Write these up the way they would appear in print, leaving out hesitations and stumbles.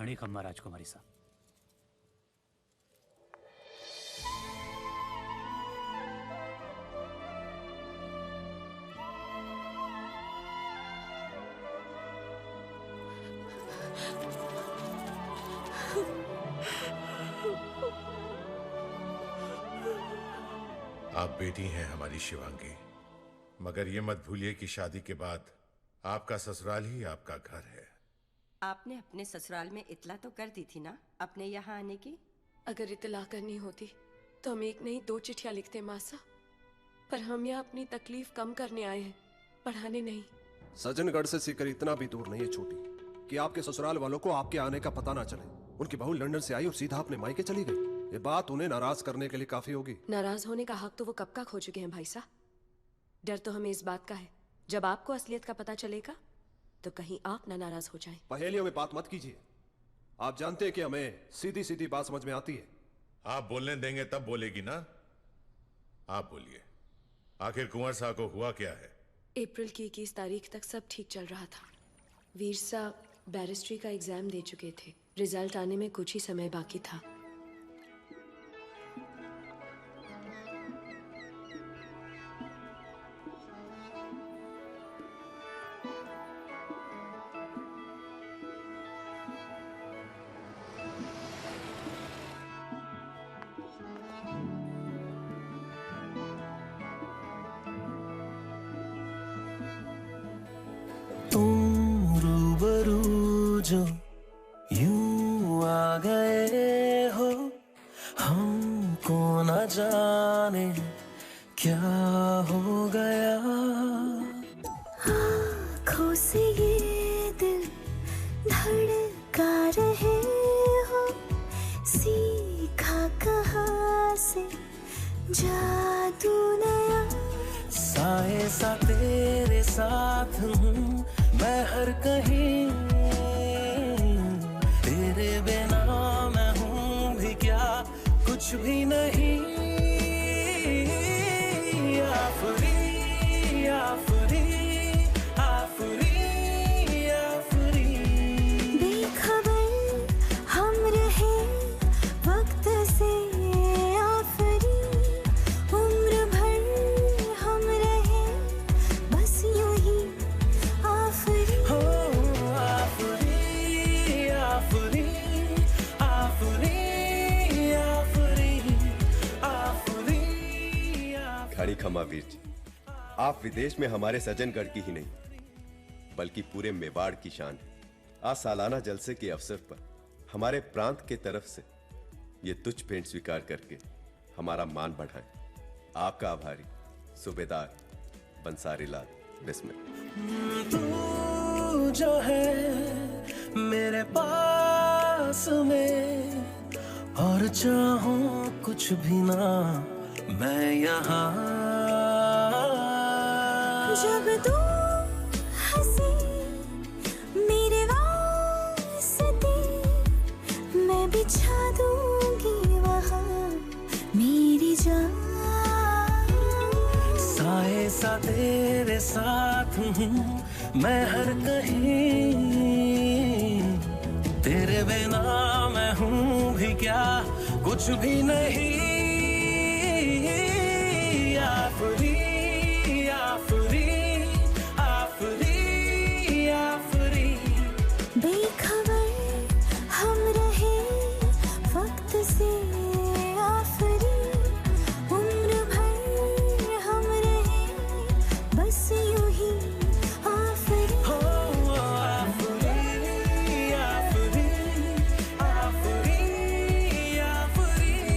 घणी खम्मा राजकुमारी साहब। आप बेटी हैं हमारी शिवांगी, मगर ये मत भूलिए कि शादी के बाद आपका ससुराल ही आपका घर है। आपने अपने ससुराल में इतला तो कर दी थी ना अपने यहाँ आने की? अगर इतला करनी होती तो हम एक नहीं 2 चिट्ठियां लिखते मासा, पर हम यहाँ अपनी तकलीफ कम करने आए हैं, बढ़ाने नहीं। सज्जनगढ़ से सीकर इतना भी दूर नहीं है छोटी कि आपके ससुराल वालों को आपके आने का पता ना चले। उनकी बहू लंदन से आई और सीधा अपने मायके चली गई। ये बात उन्हें नाराज करने के लिए काफी होगी। नाराज होने का हक तो वो कब का खो चुके हैं भाई साहब। डर तो हमें इस बात का है, जब आपको असलियत का पता चलेगा तो कहीं आप ना नाराज हो जाएं। पहेलियों में बात मत कीजिए। आप जानते हैं कि हमें सीधी सीधी बात समझ में आती है। आप बोलने देंगे तब बोलेगी ना। आप बोलिए, आखिर कुंवर साहब को हुआ क्या है? अप्रैल की 21 तारीख तक सब ठीक चल रहा था। वीर साहब बैरिस्ट्री का एग्जाम दे चुके थे, रिजल्ट आने में कुछ ही समय बाकी था। तुम रूबरू जो यूं आ गए हो, हमको न जाने क्या हो गया। आँखों से ये दिल धड़का रहे हो, सीखा कहाँ से जादू नया। साए सा तेरे साथ हूँ मैं हर कहीं, तेरे बिना मैं हूँ भी क्या, कुछ भी नहीं। आफरी आफरी आफरी आफरी। बेखबर हम रहे वक्त से आफरी, उम्र भर हम रहे बस यूं ही आफरी। हो आफरी आफरी आफरी आफरी आफरी। घड़ी खमा वीर जी, आप विदेश में हमारे सज्जनगढ़ की ही नहीं बल्कि पूरे मेवाड़ की शान है। आज सालाना जलसे के अवसर पर हमारे प्रांत के तरफ से ये तुच्छ भेंट स्वीकार करके हमारा मान बढ़ाएं। आपका आभारी सूबेदार बंसारी लाल बिस्मिल। तू जो है मेरे पास में, और चाहूं कुछ भी ना मैं यहाँ। जब तू हंसी मेरे वास्ते, मैं बिछा दूंगी वहाँ मेरी जान। साए सा तेरे साथ हूँ मैं हर कहीं, तेरे बिना मैं हूँ भी क्या, कुछ भी नहीं। आफरी आफरी आफरी आफरी। बेखबर हम रहे वक्त से आफरी, उम्र भर हम रहे बस यूं ही आफरी। हो आफरी आफरी आफरी आफरी।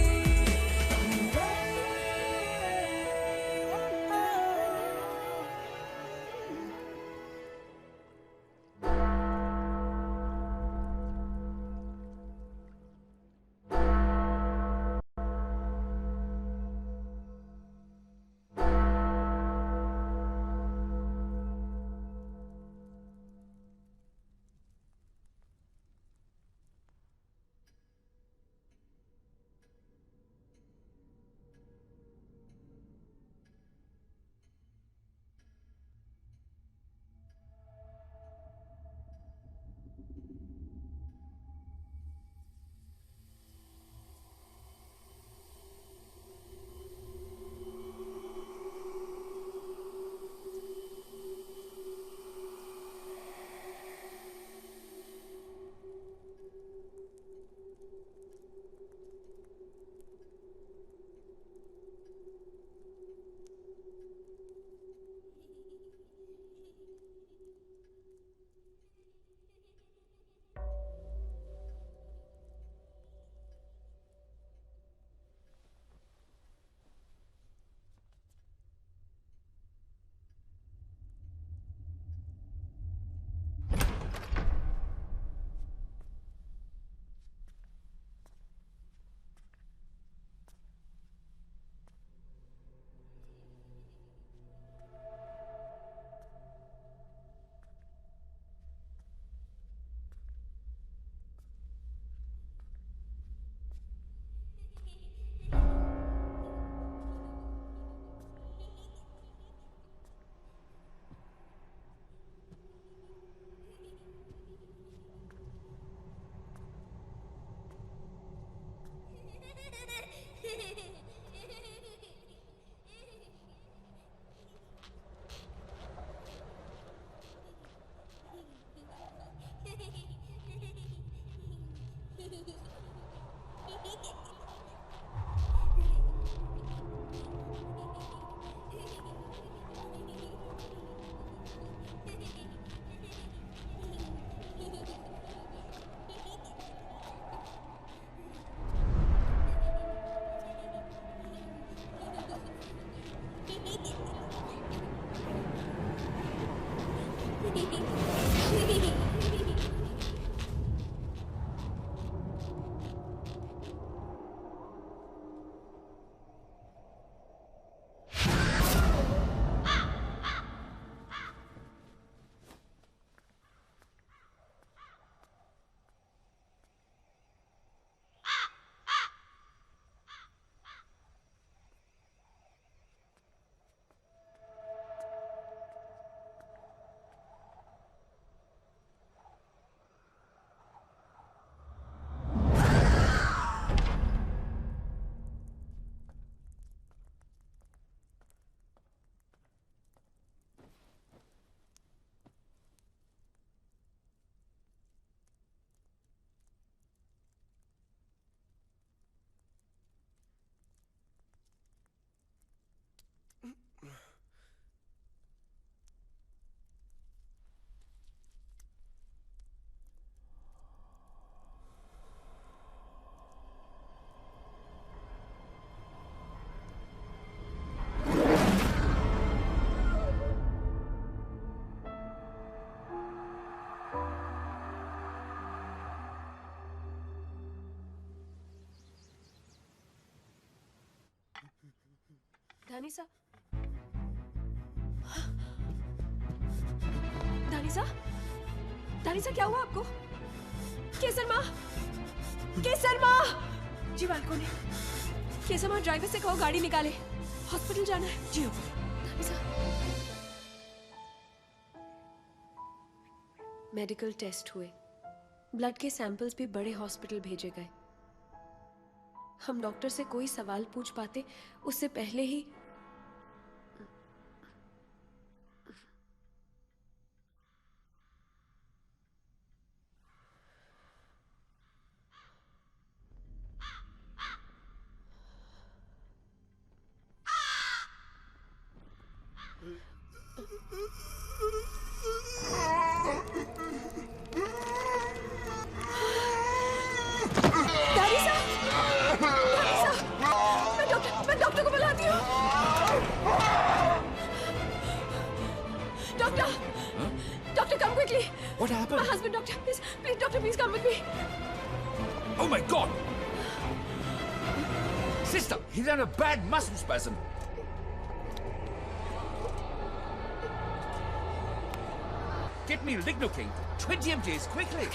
दानिशा, दानिशा, दानिशा क्या हुआ आपको? केसर माँ, केसर माँ, जी बालकों ने। केसर माँ, ड्राइवर से कहो गाड़ी निकाले, हॉस्पिटल जाना है। जी दानिशा। मेडिकल टेस्ट हुए, ब्लड के सैंपल्स भी बड़े हॉस्पिटल भेजे गए। हम डॉक्टर से कोई सवाल पूछ पाते उससे पहले ही मैं डॉक्टर को बुलाती हूँ। Doctor, come quickly. What happened? My husband, doctor, please, doctor, please come with me. Oh my God! Sister, he ran a bad muscle spasm. Get me lignocaine, 20 mgs, quickly.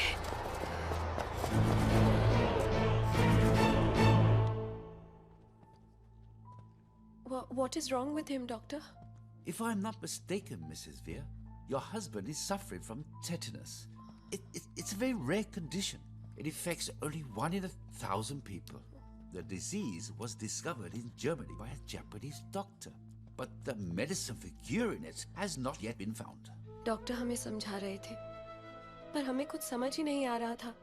What is wrong with him, doctor? If I'm not mistaken, Mrs. Veer, your husband is suffering from tetanus. It's a very rare condition. It affects only 1 in 1,000 people. The disease was discovered in Germany by a Japanese doctor, but the medicine for curing it has not yet been found. Doctor हमें समझा रहे थे, पर हमें कुछ समझ ही नहीं आ रहा था,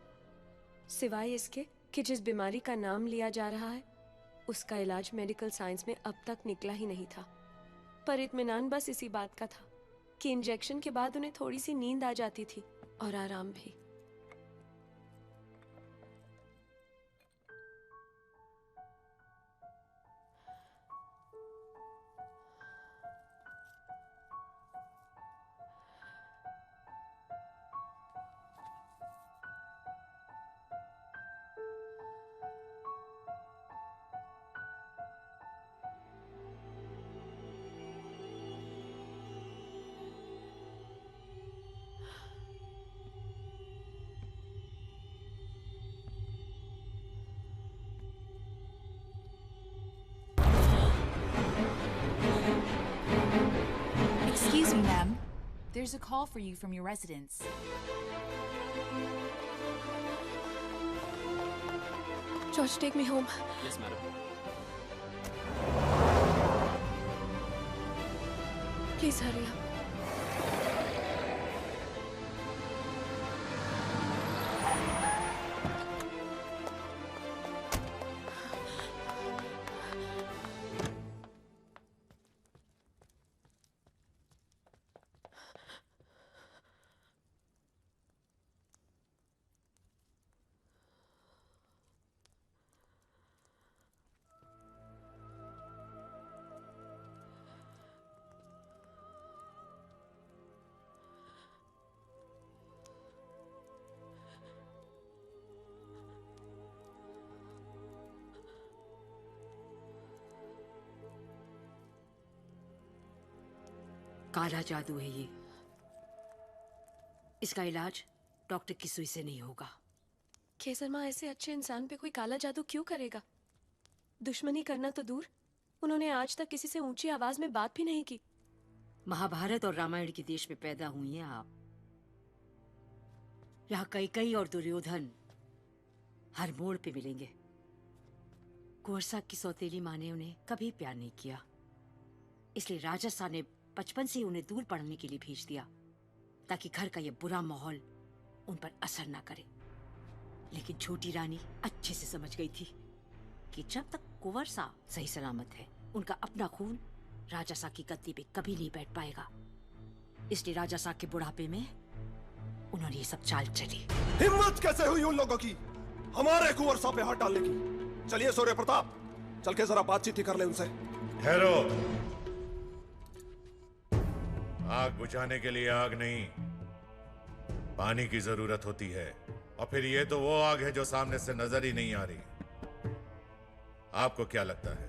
सिवाय इसके कि जिस बीमारी का नाम लिया जा रहा है उसका इलाज मेडिकल साइंस में अब तक निकला ही नहीं था। पर इत्मीनान बस इसी बात का था कि इंजेक्शन के बाद उन्हें थोड़ी सी नींद आ जाती थी और आराम भी। Excuse me, ma'am. There's a call for you from your residence. George, take me home. Yes, madam. Please hurry up. काला जादू है ये। इसका इलाज डॉक्टर की सुई से नहीं होगा। केसर माँ ऐसे अच्छे इंसान पे कोई काला जादू क्यों करेगा? दुश्मनी करना तो दूर, उन्होंने आज तक किसी से ऊंची आवाज में बात भी नहीं की। महाभारत और रामायण के देश में पैदा हुई हैं आप। यहाँ कैकेयी और दुर्योधन हर मोड़ पे मिलेंगे। कुंवर साहब की सौतेली माँ ने उन्हें कभी प्यार नहीं किया, इसलिए राजा साहब ने बचपन से उन्हें दूर पढ़ने के लिए भेज दिया ताकि घर का ये बुरा माहौल उन पर असर ना करे। लेकिन छोटी रानी अच्छे से समझ गई थी कि जब तक कुंवर साहब सही सलामत है, उनका अपना खून राजा साहब की गद्दी पे कभी नहीं बैठ पाएगा। इसलिए राजा साहब के बुढ़ापे में उन्होंने ये सब चाल चली। हिम्मत कैसे हुई उन लोगों की हमारे कुंवर साहब पे हाथ डालने की? चलिए सूर्य प्रताप, चल के जरा बातचीत ही कर ले उनसे। ठहरो, आग बुझाने के लिए आग नहीं, पानी की जरूरत होती है। और फिर ये तो वो आग है जो सामने से नजर ही नहीं आ रही। आपको क्या लगता है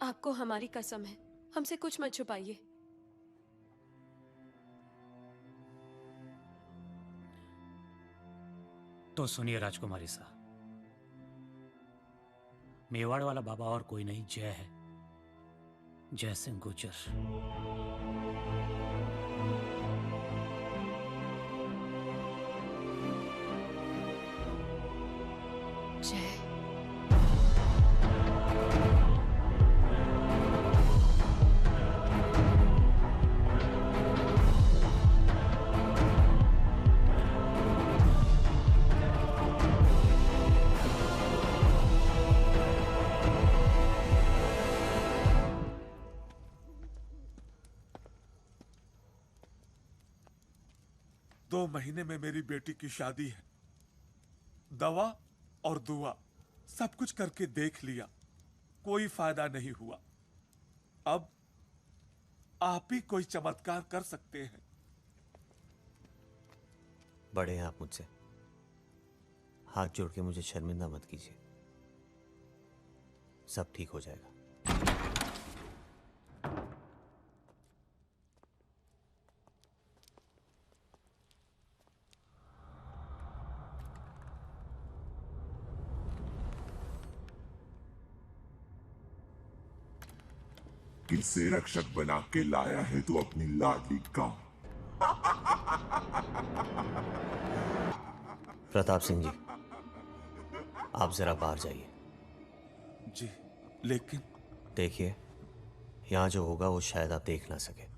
आपको हमारी कसम है, हमसे कुछ मत छुपाइए। तो सुनिए राजकुमारी साहब, मेवाड़ वाला बाबा और कोई नहीं, जय है, जय सिंह गुर्जर। दो महीने में मेरी बेटी की शादी है। दवा और दुआ सब कुछ करके देख लिया, कोई फायदा नहीं हुआ। अब आप ही कोई चमत्कार कर सकते हैं। बड़े हैं आप मुझसे, हाथ जोड़ के मुझे शर्मिंदा मत कीजिए, सब ठीक हो जाएगा। किसे रक्षक बना के लाया है तू अपनी लाडली का? प्रताप सिंह जी, आप जरा बाहर जाइए। जी, लेकिन देखिए, यहां जो होगा वो शायद आप देख ना सके।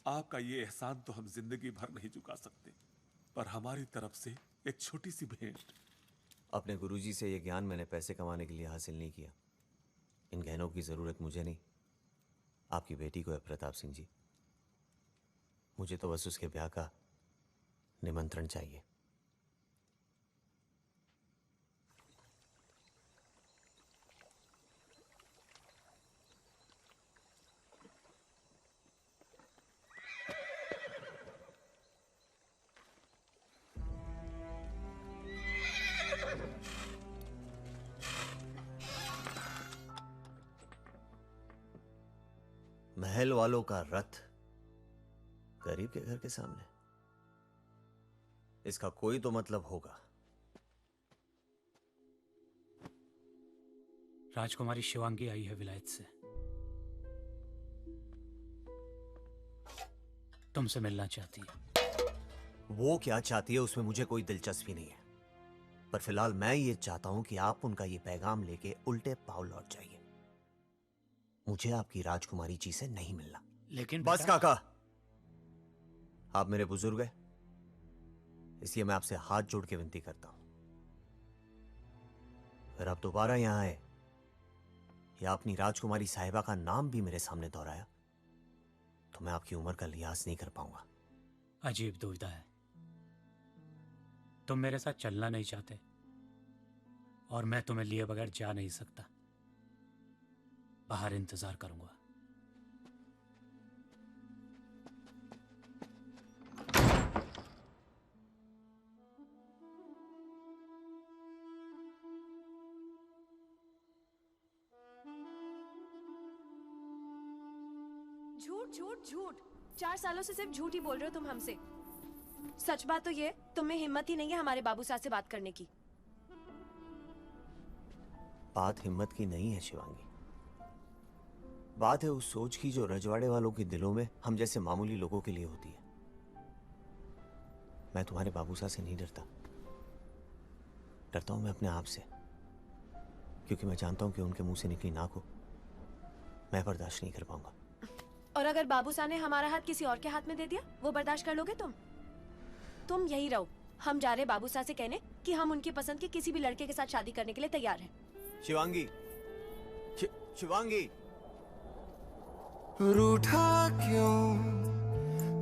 आपका ये एहसान तो हम जिंदगी भर नहीं चुका सकते, पर हमारी तरफ से एक छोटी सी भेंट। अपने गुरुजी से ये ज्ञान मैंने पैसे कमाने के लिए हासिल नहीं किया। इन गहनों की जरूरत मुझे नहीं, आपकी बेटी को है प्रताप सिंह जी। मुझे तो बस उसके ब्याह का निमंत्रण चाहिए। महल वालों का रथ गरीब के घर के सामने, इसका कोई तो मतलब होगा। राजकुमारी शिवांगी आई है विलायत से, तुमसे मिलना चाहती है। वो क्या चाहती है उसमें मुझे कोई दिलचस्पी नहीं है, पर फिलहाल मैं ये चाहता हूं कि आप उनका ये पैगाम लेके उल्टे पांव लौट जाइए। मुझे आपकी राजकुमारी जी से नहीं मिलना। लेकिन बस काका, आप मेरे बुजुर्ग हैं, इसलिए मैं आपसे हाथ जोड़ के विनती करता हूं, अगर आप दोबारा यहां आए या अपनी राजकुमारी साहिबा का नाम भी मेरे सामने दोहराया तो मैं आपकी उम्र का लिहाज नहीं कर पाऊंगा। अजीब दुविधा है, तुम मेरे साथ चलना नहीं चाहते और मैं तुम्हें लिए बगैर जा नहीं सकता। बाहर इंतजार करूंगा। झूठ झूठ झूठ, 4 सालों से सिर्फ झूठ ही बोल रहे हो तुम हमसे। सच बात तो ये, तुम में हिम्मत ही नहीं है हमारे बाबू साहब से बात करने की। बात हिम्मत की नहीं है शिवांगी, बात है उस सोच की जो रजवाड़े वालों के दिलों में हम जैसे मामूली लोगों के लिए होती है। मैं तुम्हारे बाबू साहब से नहीं डरता, डरता हूं मैं अपने आप से, क्योंकि मैं जानता हूं कि उनके मुंह से निकली ना को मैं बर्दाश्त नहीं कर पाऊंगा। और अगर बाबू साहब ने हमारा हाथ किसी और के हाथ में दे दिया, वो बर्दाश्त कर लोगे तुम? तुम यही रहो, हम जा रहे बाबू साहब से कहने कि हम उनकी पसंद के किसी भी लड़के के साथ शादी करने के लिए तैयार हैं। शिवांगी, शिवांगी, रूठा क्यों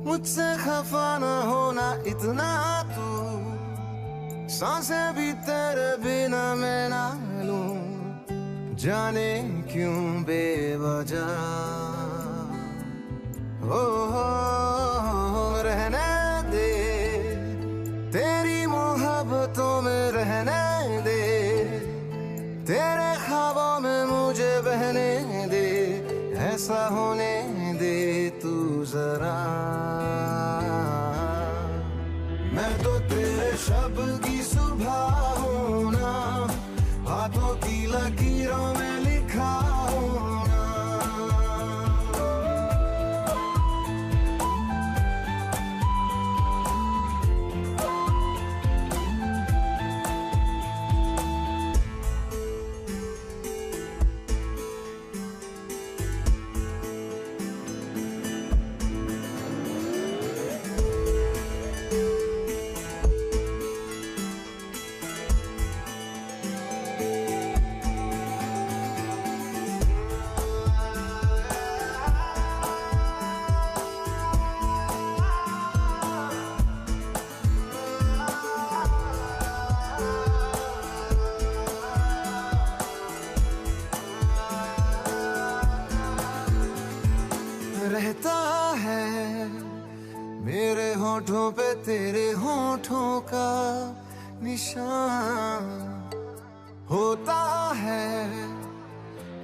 मुझसे, खफा ना होना इतना तू, सांसें भी तेरे बिना मैं ना लूं, जाने क्यों बेवजह हो रहने दे, तेरी मोहब्बतों में रहने दे, तेरे ख्वाबों में मुझे बहने दे, ऐसा होने दे तू जरा। मैं तो तेरे शब्द की सुबह हूं ना, हाथों की लकीरों में लिखा हूं ना। रहता है मेरे होठों पे तेरे होठों का निशान, होता है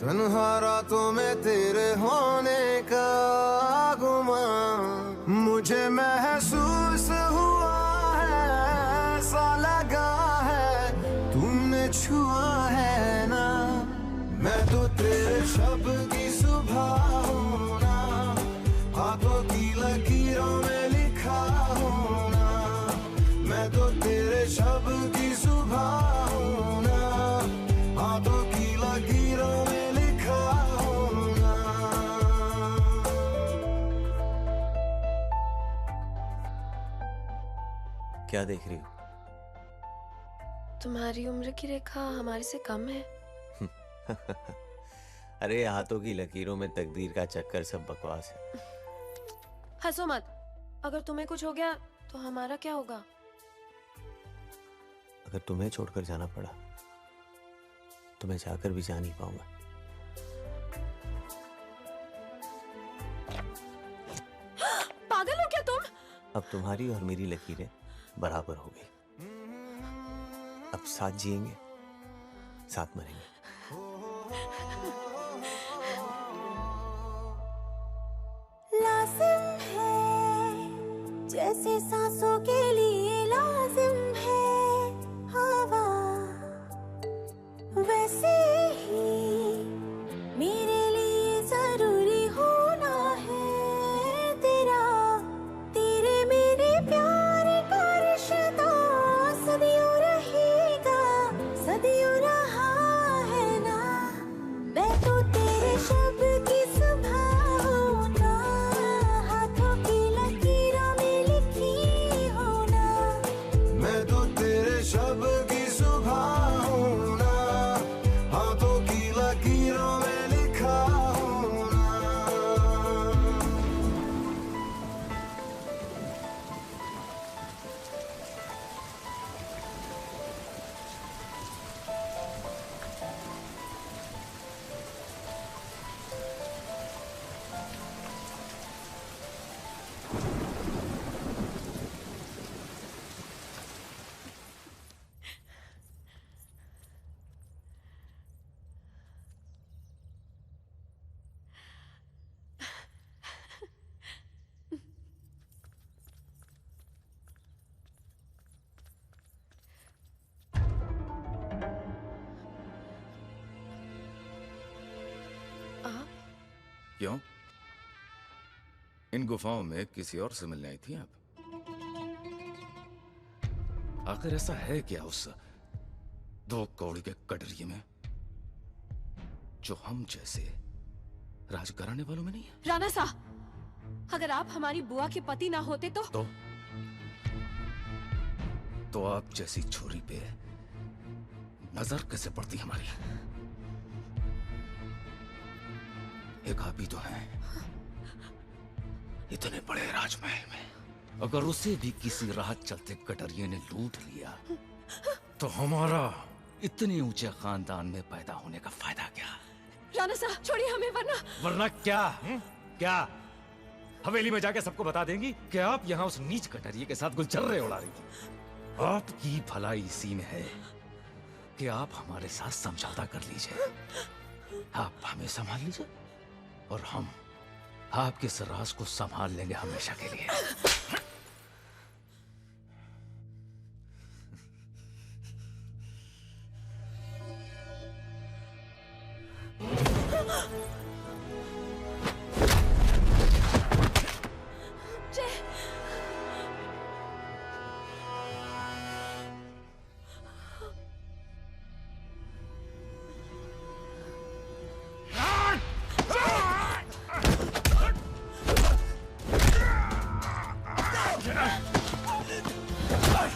तन्हा रातों में तेरे होने का गुमान, मुझे महसूस हुआ है, ऐसा लगा है तुमने छुआ है ना। मैं तो तेरे शब्द की सुबह हूं ना, हाथों की लकीरों में लिखा हूं ना। मैं तो तेरे शब्द की सुबह हूं ना, हाथों की लकीरों में लिखा हूं ना। क्या देख रही हो? तुम्हारी उम्र की रेखा हमारे से कम है। अरे हाथों की लकीरों में तकदीर का चक्कर सब बकवास है। हंसो मत, अगर तुम्हें कुछ हो गया तो हमारा क्या होगा? अगर तुम्हें छोड़कर जाना पड़ा तो मैं जाकर भी जा नहीं पाऊंगा। पागल हो क्या तुम? अब तुम्हारी और मेरी लकीरें बराबर हो गई। अब साथ जिएंगे, साथ मरेंगे। मौसम है, जैसे सांसों के लिए लाजिम है हवा, वैसे ही मेरे लिए जरूरी होना है तेरा, तेरे मेरे प्यार का रिश्ता सदियों रहेगा, सदियों रहा है ना। मैं तो तेरे शब्द की सुबह हूँ ना, हाथों की लकीरों में लिखी हूँ ना। मैं तो तेरे शब्द की सुबह हूँ ना, हाथों की लकीरों में लिखा हूँ ना। क्यों? इन गुफाओं में किसी और से मिलने आई थी आप? आखिर ऐसा है क्या उस दो कौड़ी के कटरिये में जो हम जैसे राज कराने वालों में नहीं है? राणा सा, अगर आप हमारी बुआ के पति ना होते तो आप जैसी छोरी पे नजर कैसे पड़ती हमारी? एक आप ही तो हैं इतने बड़े राजमहल में, अगर उसे भी किसी राह चलते कटरिये ने लूट लिया तो हमारा इतने ऊंचे खानदान में पैदा होने का फायदा क्या? राणा सा, छोड़िए हमें, वरना क्या? क्या हवेली में जाके सबको बता देंगी कि आप यहाँ उस नीच कटरिये के साथ गुलछर्रे उड़ा रही थी? आपकी भलाई इसी में है कि आप हमारे साथ समझौता कर लीजिए, आप हमें संभाल लीजिए और हम आपके इस राज को संभाल लेंगे हमेशा के लिए।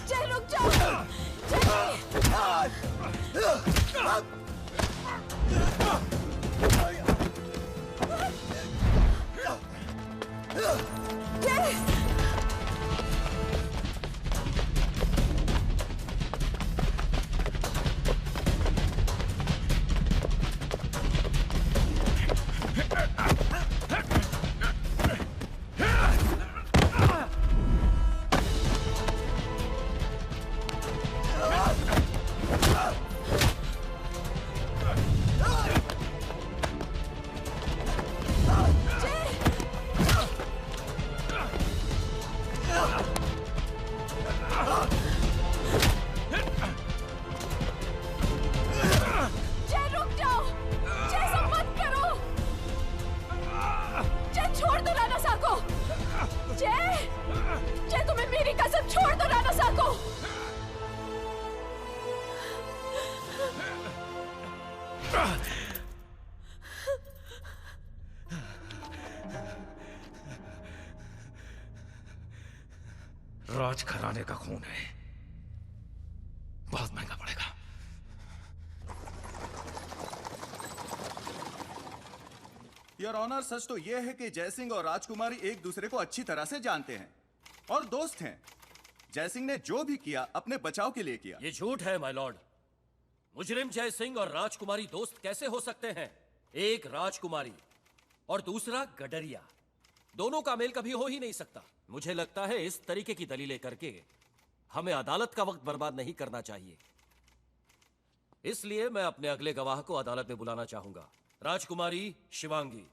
जय रुक जाओ, राज घराने का खून है, बहुत महंगा पड़ेगा। योर ऑनर, सच तो यह है कि जयसिंह और राजकुमारी एक दूसरे को अच्छी तरह से जानते हैं और दोस्त हैं। जयसिंह ने जो भी किया अपने बचाव के लिए किया। ये झूठ है माय लॉर्ड। मुजरिम जयसिंह और राजकुमारी दोस्त कैसे हो सकते हैं? एक राजकुमारी और दूसरा गडरिया, दोनों का मेल कभी हो ही नहीं सकता। मुझे लगता है इस तरीके की दलीलें करके हमें अदालत का वक्त बर्बाद नहीं करना चाहिए। इसलिए मैं अपने अगले गवाह को अदालत में बुलाना चाहूंगा, राजकुमारी शिवांगी।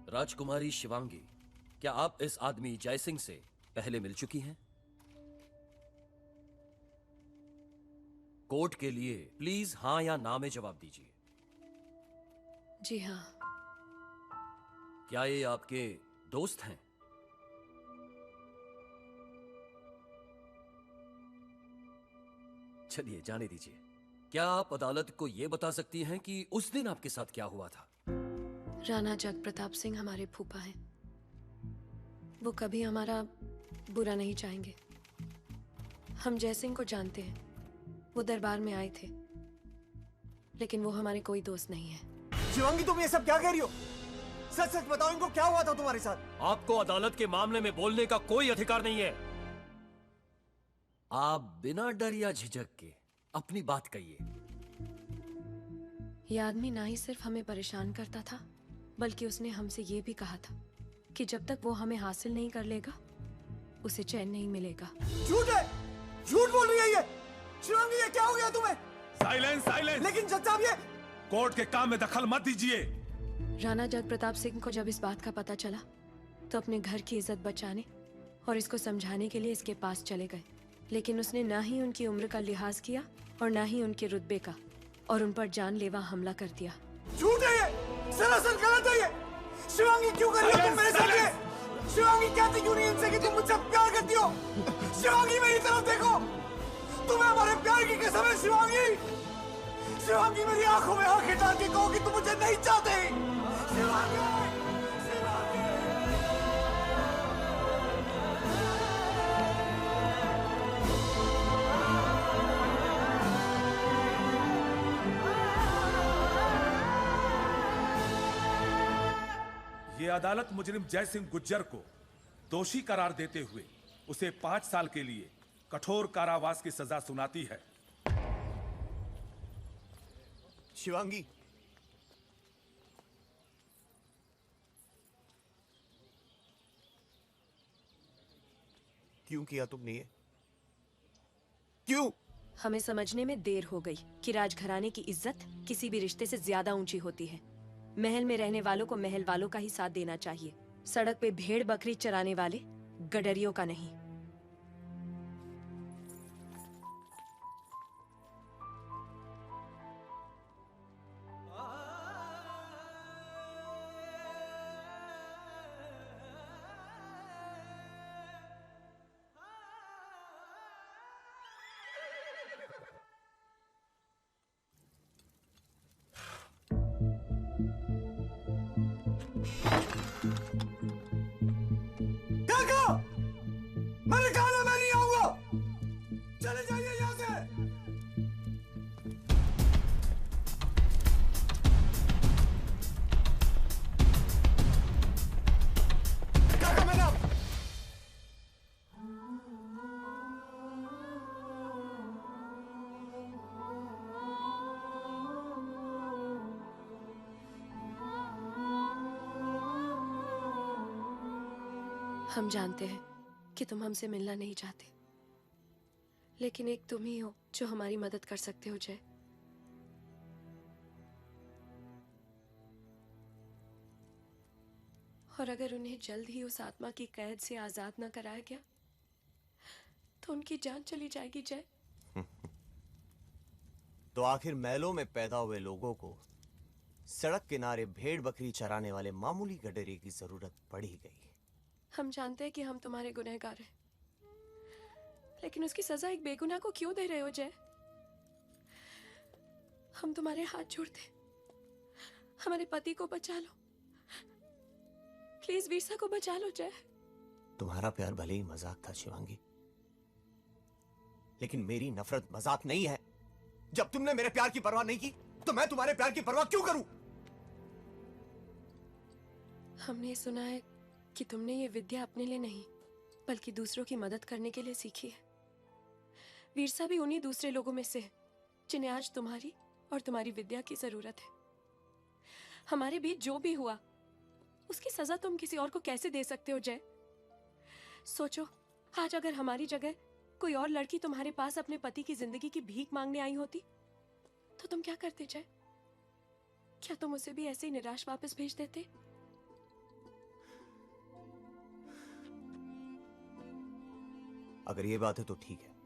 राजकुमारी शिवांगी, क्या आप इस आदमी जयसिंह से पहले मिल चुकी हैं? कोर्ट के लिए प्लीज हां या ना में जवाब दीजिए। जी हाँ। क्या ये आपके दोस्त हैं? चलिए जाने दीजिए। क्या आप अदालत को यह बता सकती हैं कि उस दिन आपके साथ क्या हुआ था? राणा जग प्रताप सिंह हमारे फूफा हैं। वो कभी हमारा बुरा नहीं चाहेंगे। हम जयसिंह को जानते हैं। वो दरबार में आए थे, लेकिन वो हमारे कोई दोस्त नहीं है। शिवांगी, तुम ये सब क्या कह रही हो? सच सच बताओ, इनको क्या हुआ था तुम्हारे साथ? आपको अदालत के मामले में बोलने का कोई अधिकार नहीं है। आप बिना डर या झिझक के अपनी बात कहिए। यह आदमी ना ही सिर्फ हमें परेशान करता था, बल्कि उसने हमसे ये भी कहा था कि जब तक वो हमें हासिल नहीं कर लेगा, उसे चैन नहीं मिलेगा। झूठ है, झूठ बोल रही है ये। शिवांगी, ये क्या हो गया तुम्हें? Silence, silence. लेकिन जज साहब, ये कोर्ट के काम में दखल मत दीजिए। राणा जग प्रताप सिंह को जब इस बात का पता चला, तो अपने घर की इज्जत बचाने और इसको समझाने के लिए इसके पास चले गए। लेकिन उसने ना ही उनकी उम्र का लिहाज किया और ना ही उनके रुतबे का, और उन पर जानलेवा हमला कर दिया। झूठ है ये, सरासर गलत है ये। शिवांगी, क्यों कर रही हो तुम मेरे साथ ये? शिवांगी, कहती क्यों नहीं इनसे कि तुम मुझसे प्यार करती हो? शिवांगी, मेरी तरफ देखो, तुम्हें हमारे प्यार की कसम है। शिवांगी, शिवांगी, मेरी आंखों में आंखें डाल के कहो कि तुम मुझे नहीं चाहते। शिवांगी, शिवांगी। ये अदालत मुजरिम जयसिंह गुज्जर को दोषी करार देते हुए उसे 5 साल के लिए कठोर कारावास की सजा सुनाती है। शिवांगी, क्यों किया तुमने ये? क्यों? हमें समझने में देर हो गई कि राजघराने की इज्जत किसी भी रिश्ते से ज्यादा ऊंची होती है। महल में रहने वालों को महल वालों का ही साथ देना चाहिए, सड़क पे भेड़ बकरी चराने वाले गडरियों का नहीं। मैंने कहा ना, मैं नहीं आऊंगा। चले जाइए यहाँ से। काका, मैंने हम जानते हैं कि तुम हमसे मिलना नहीं चाहते, लेकिन एक तुम ही हो जो हमारी मदद कर सकते हो जय। और अगर उन्हें जल्द ही उस आत्मा की कैद से आजाद न कराया गया, तो उनकी जान चली जाएगी जय। तो आखिर महलों में पैदा हुए लोगों को सड़क किनारे भेड़ बकरी चराने वाले मामूली गडरे की जरूरत पड़ ही गई। हम जानते हैं कि हम तुम्हारे गुनहगार हैं, लेकिन उसकी सजा एक बेगुनाह को क्यों दे रहे हो जय? हम तुम्हारे हाथ जोड़ते, हमारे पति को बचा लो, प्लीज वीरसा को बचा लो जय। तुम्हारा प्यार भले ही मजाक था शिवांगी, लेकिन मेरी नफरत मजाक नहीं है। जब तुमने मेरे प्यार की परवाह नहीं की, तो मैं तुम्हारे प्यार की परवाह क्यों करूं? हमने सुना है कि तुमने ये विद्या अपने लिए नहीं, बल्कि दूसरों की मदद करने के लिए सीखी है। वीरसा भी उन्हीं दूसरे लोगों में से है जिन्हें आज तुम्हारी और तुम्हारी विद्या की जरूरत है। हमारे बीच जो भी हुआ, उसकी सजा तुम किसी और को कैसे दे सकते हो जय? सोचो, आज अगर हमारी जगह कोई और लड़की तुम्हारे पास अपने पति की जिंदगी की भीख मांगने आई होती, तो तुम क्या करते जय? क्या तुम उसे भी ऐसे ही निराश वापस भेज देते? अगर ये बात है तो ठीक है।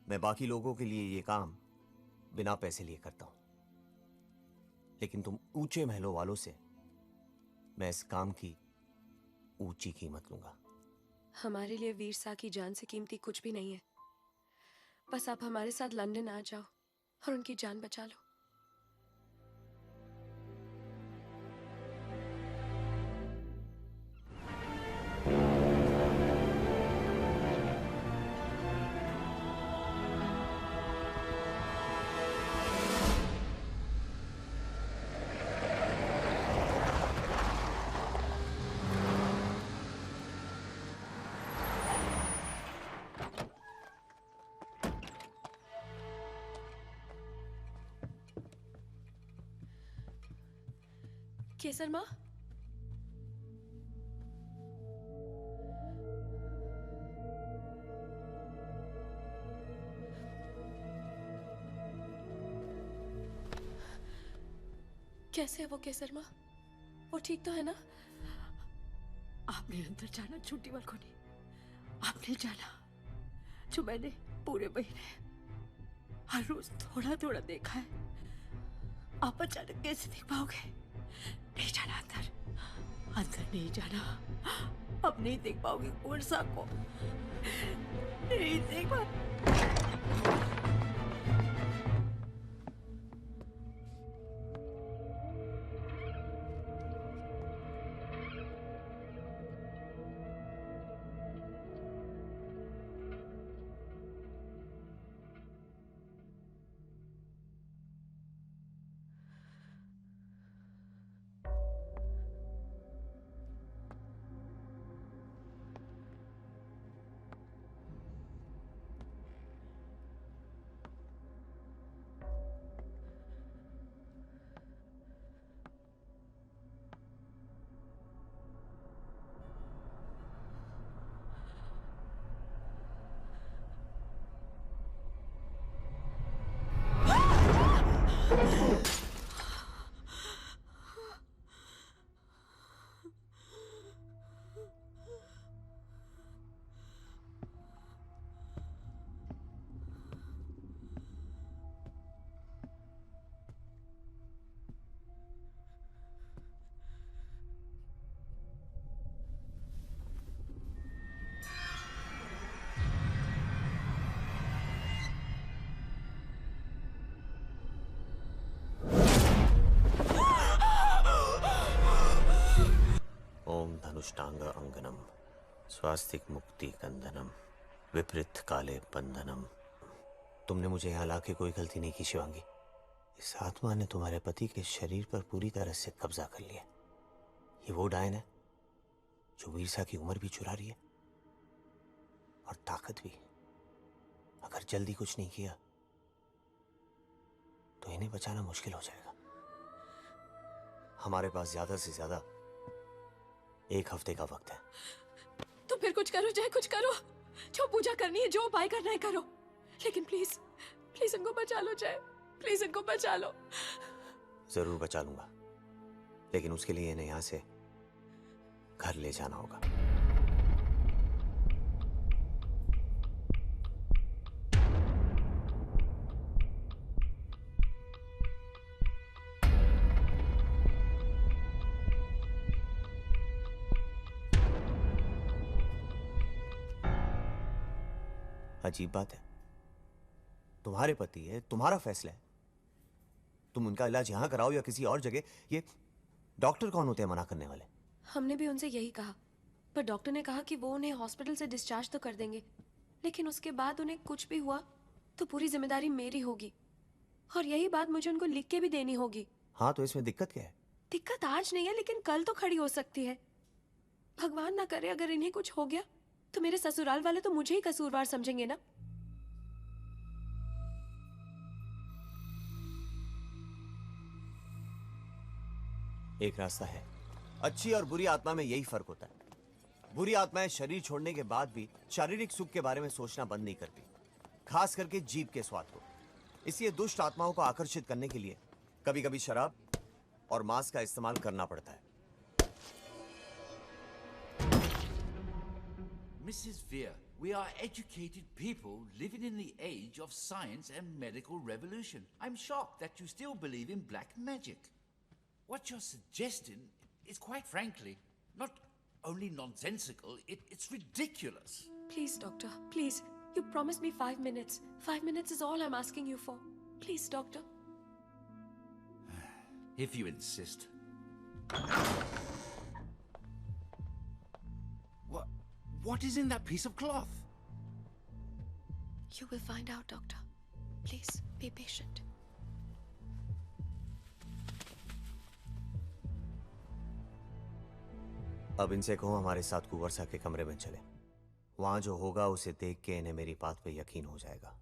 मैं बाकी लोगों के लिए ये काम बिना पैसे लिए करता हूं, लेकिन तुम ऊंचे महलों वालों से मैं इस काम की ऊंची कीमत लूंगा। हमारे लिए वीर सा की जान से कीमती कुछ भी नहीं है। बस आप हमारे साथ लंदन आ जाओ और उनकी जान बचा लो। केसर माँ, कैसे है वो केसर माँ? वो ठीक तो है ना? आपने अंदर जाना छोटी बालकोनी, आपने जाना जो मैंने पूरे महीने हर रोज थोड़ा थोड़ा देखा है। आप अचानक कैसे देख पाओगे? नहीं जाना अंदर, अंदर नहीं जाना। अब नहीं देख पाओगे वर्षा को, नहीं देख पा। धनुष्टांग अंगनम स्वास्तिक मुक्ति कंदनम विपरीत काले बंधनम। तुमने मुझे यहाँ लाके कोई गलती नहीं की शिवांगी। इस आत्मा ने तुम्हारे पति के शरीर पर पूरी तरह से कब्जा कर लिया। ये वो डायन है जो वीरसा की उम्र भी चुरा रही है और ताकत भी। अगर जल्दी कुछ नहीं किया तो इन्हें बचाना मुश्किल हो जाएगा। हमारे पास ज्यादा से ज्यादा 1 हफ्ते का वक्त है। तो फिर कुछ करो, चाहे कुछ करो, जो पूजा करनी है, जो उपाय करना है करो, लेकिन प्लीज प्लीज इनको बचा लो। चाहे प्लीज इनको बचा लो। जरूर बचा लूंगा, लेकिन उसके लिए इन्हें यहाँ से घर ले जाना होगा। अजीब बात है, तुम्हारे पति है, तुम्हारा फैसला है। तुम उनका इलाज यहां कराओ या किसी और जगह। ये डॉक्टर कौन होते हैं मना करने वाले? हमने भी उनसे यही कहा, पर डॉक्टर ने कहा कि वो उन्हें हॉस्पिटल से डिस्चार्ज तो कर देंगे, लेकिन उसके बाद उन्हें कुछ भी हुआ तो पूरी जिम्मेदारी मेरी होगी, और यही बात मुझे उनको लिख के भी देनी होगी। हाँ, तो इसमें दिक्कत क्या है? दिक्कत आज नहीं है, लेकिन कल तो खड़ी हो सकती है। भगवान ना करे अगर इन्हें कुछ हो गया तो मेरे ससुराल वाले तो मुझे ही कसूरवार समझेंगे ना। एक रास्ता है। अच्छी और बुरी आत्मा में यही फर्क होता है। बुरी आत्माएं शरीर छोड़ने के बाद भी शारीरिक सुख के बारे में सोचना बंद नहीं करती, खास करके जीभ के स्वाद को। इसलिए दुष्ट आत्माओं को आकर्षित करने के लिए कभी कभी शराब और मांस का इस्तेमाल करना पड़ता है। Mrs. Veer, we are educated people living in the age of science and medical revolution. I'm shocked that you still believe in black magic. What you're suggesting is, quite frankly, not only nonsensical, it's ridiculous. Please, doctor, please. You promised me 5 minutes. 5 minutes is all I'm asking you for. Please, doctor. If you insist. What is in that piece of cloth? You will find out, doctor. Please, be patient. अब इनसे कहो हमारे साथ कुंवरसा के कमरे में चले। वहां जो होगा उसे देख के इन्हें मेरी बात पे यकीन हो जाएगा।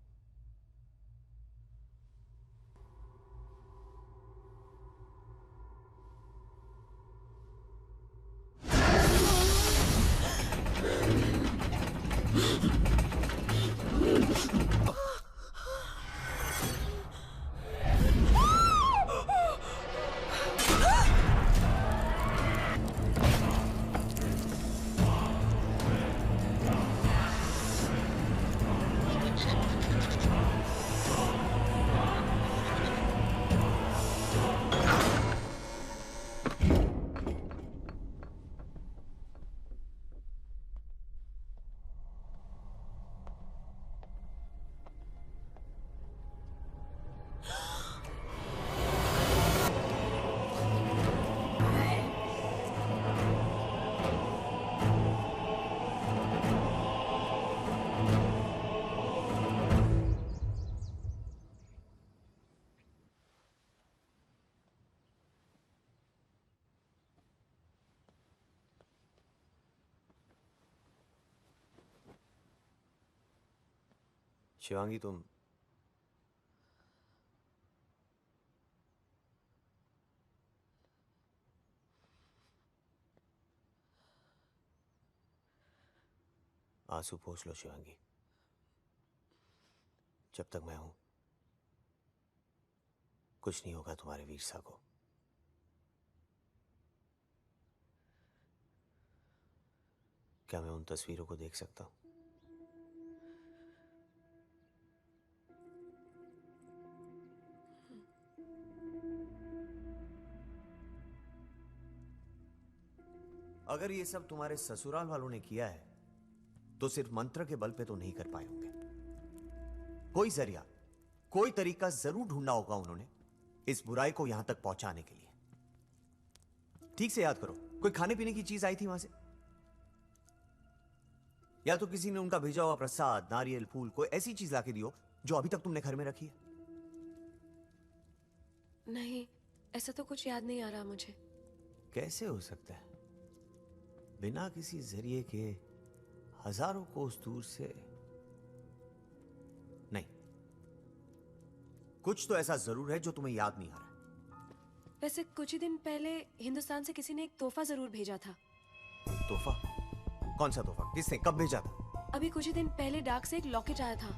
शिवांगी, तुम आंसू पोंछ लो शिवांगी। जब तक मैं हूं कुछ नहीं होगा तुम्हारे वीरसा को। क्या मैं उन तस्वीरों को देख सकता हूं? अगर ये सब तुम्हारे ससुराल वालों ने किया है तो सिर्फ मंत्र के बल पे तो नहीं कर पाए होंगे। कोई जरिया, कोई तरीका जरूर ढूंढना होगा उन्होंने इस बुराई को यहां तक पहुंचाने के लिए। ठीक से याद करो, कोई खाने पीने की चीज आई थी वहां से, या तो किसी ने उनका भेजा हुआ प्रसाद, नारियल, फूल, कोई ऐसी चीज लाके दी हो जो अभी तक तुमने घर में रखी है। नहीं, ऐसा तो कुछ याद नहीं आ रहा मुझे। कैसे हो सकता है? बिना किसी जरिए के हजारों कोस दूर से? नहीं, कुछ तो ऐसा जरूर है जो तुम्हें याद नहीं आ रहा। वैसे कुछ ही दिन पहले हिंदुस्तान से किसी ने एक तोहफा जरूर भेजा था। तोहफा? कौन सा तोहफा? किसने, कब भेजा था? अभी कुछ ही दिन पहले डाक से एक लॉकेट आया था।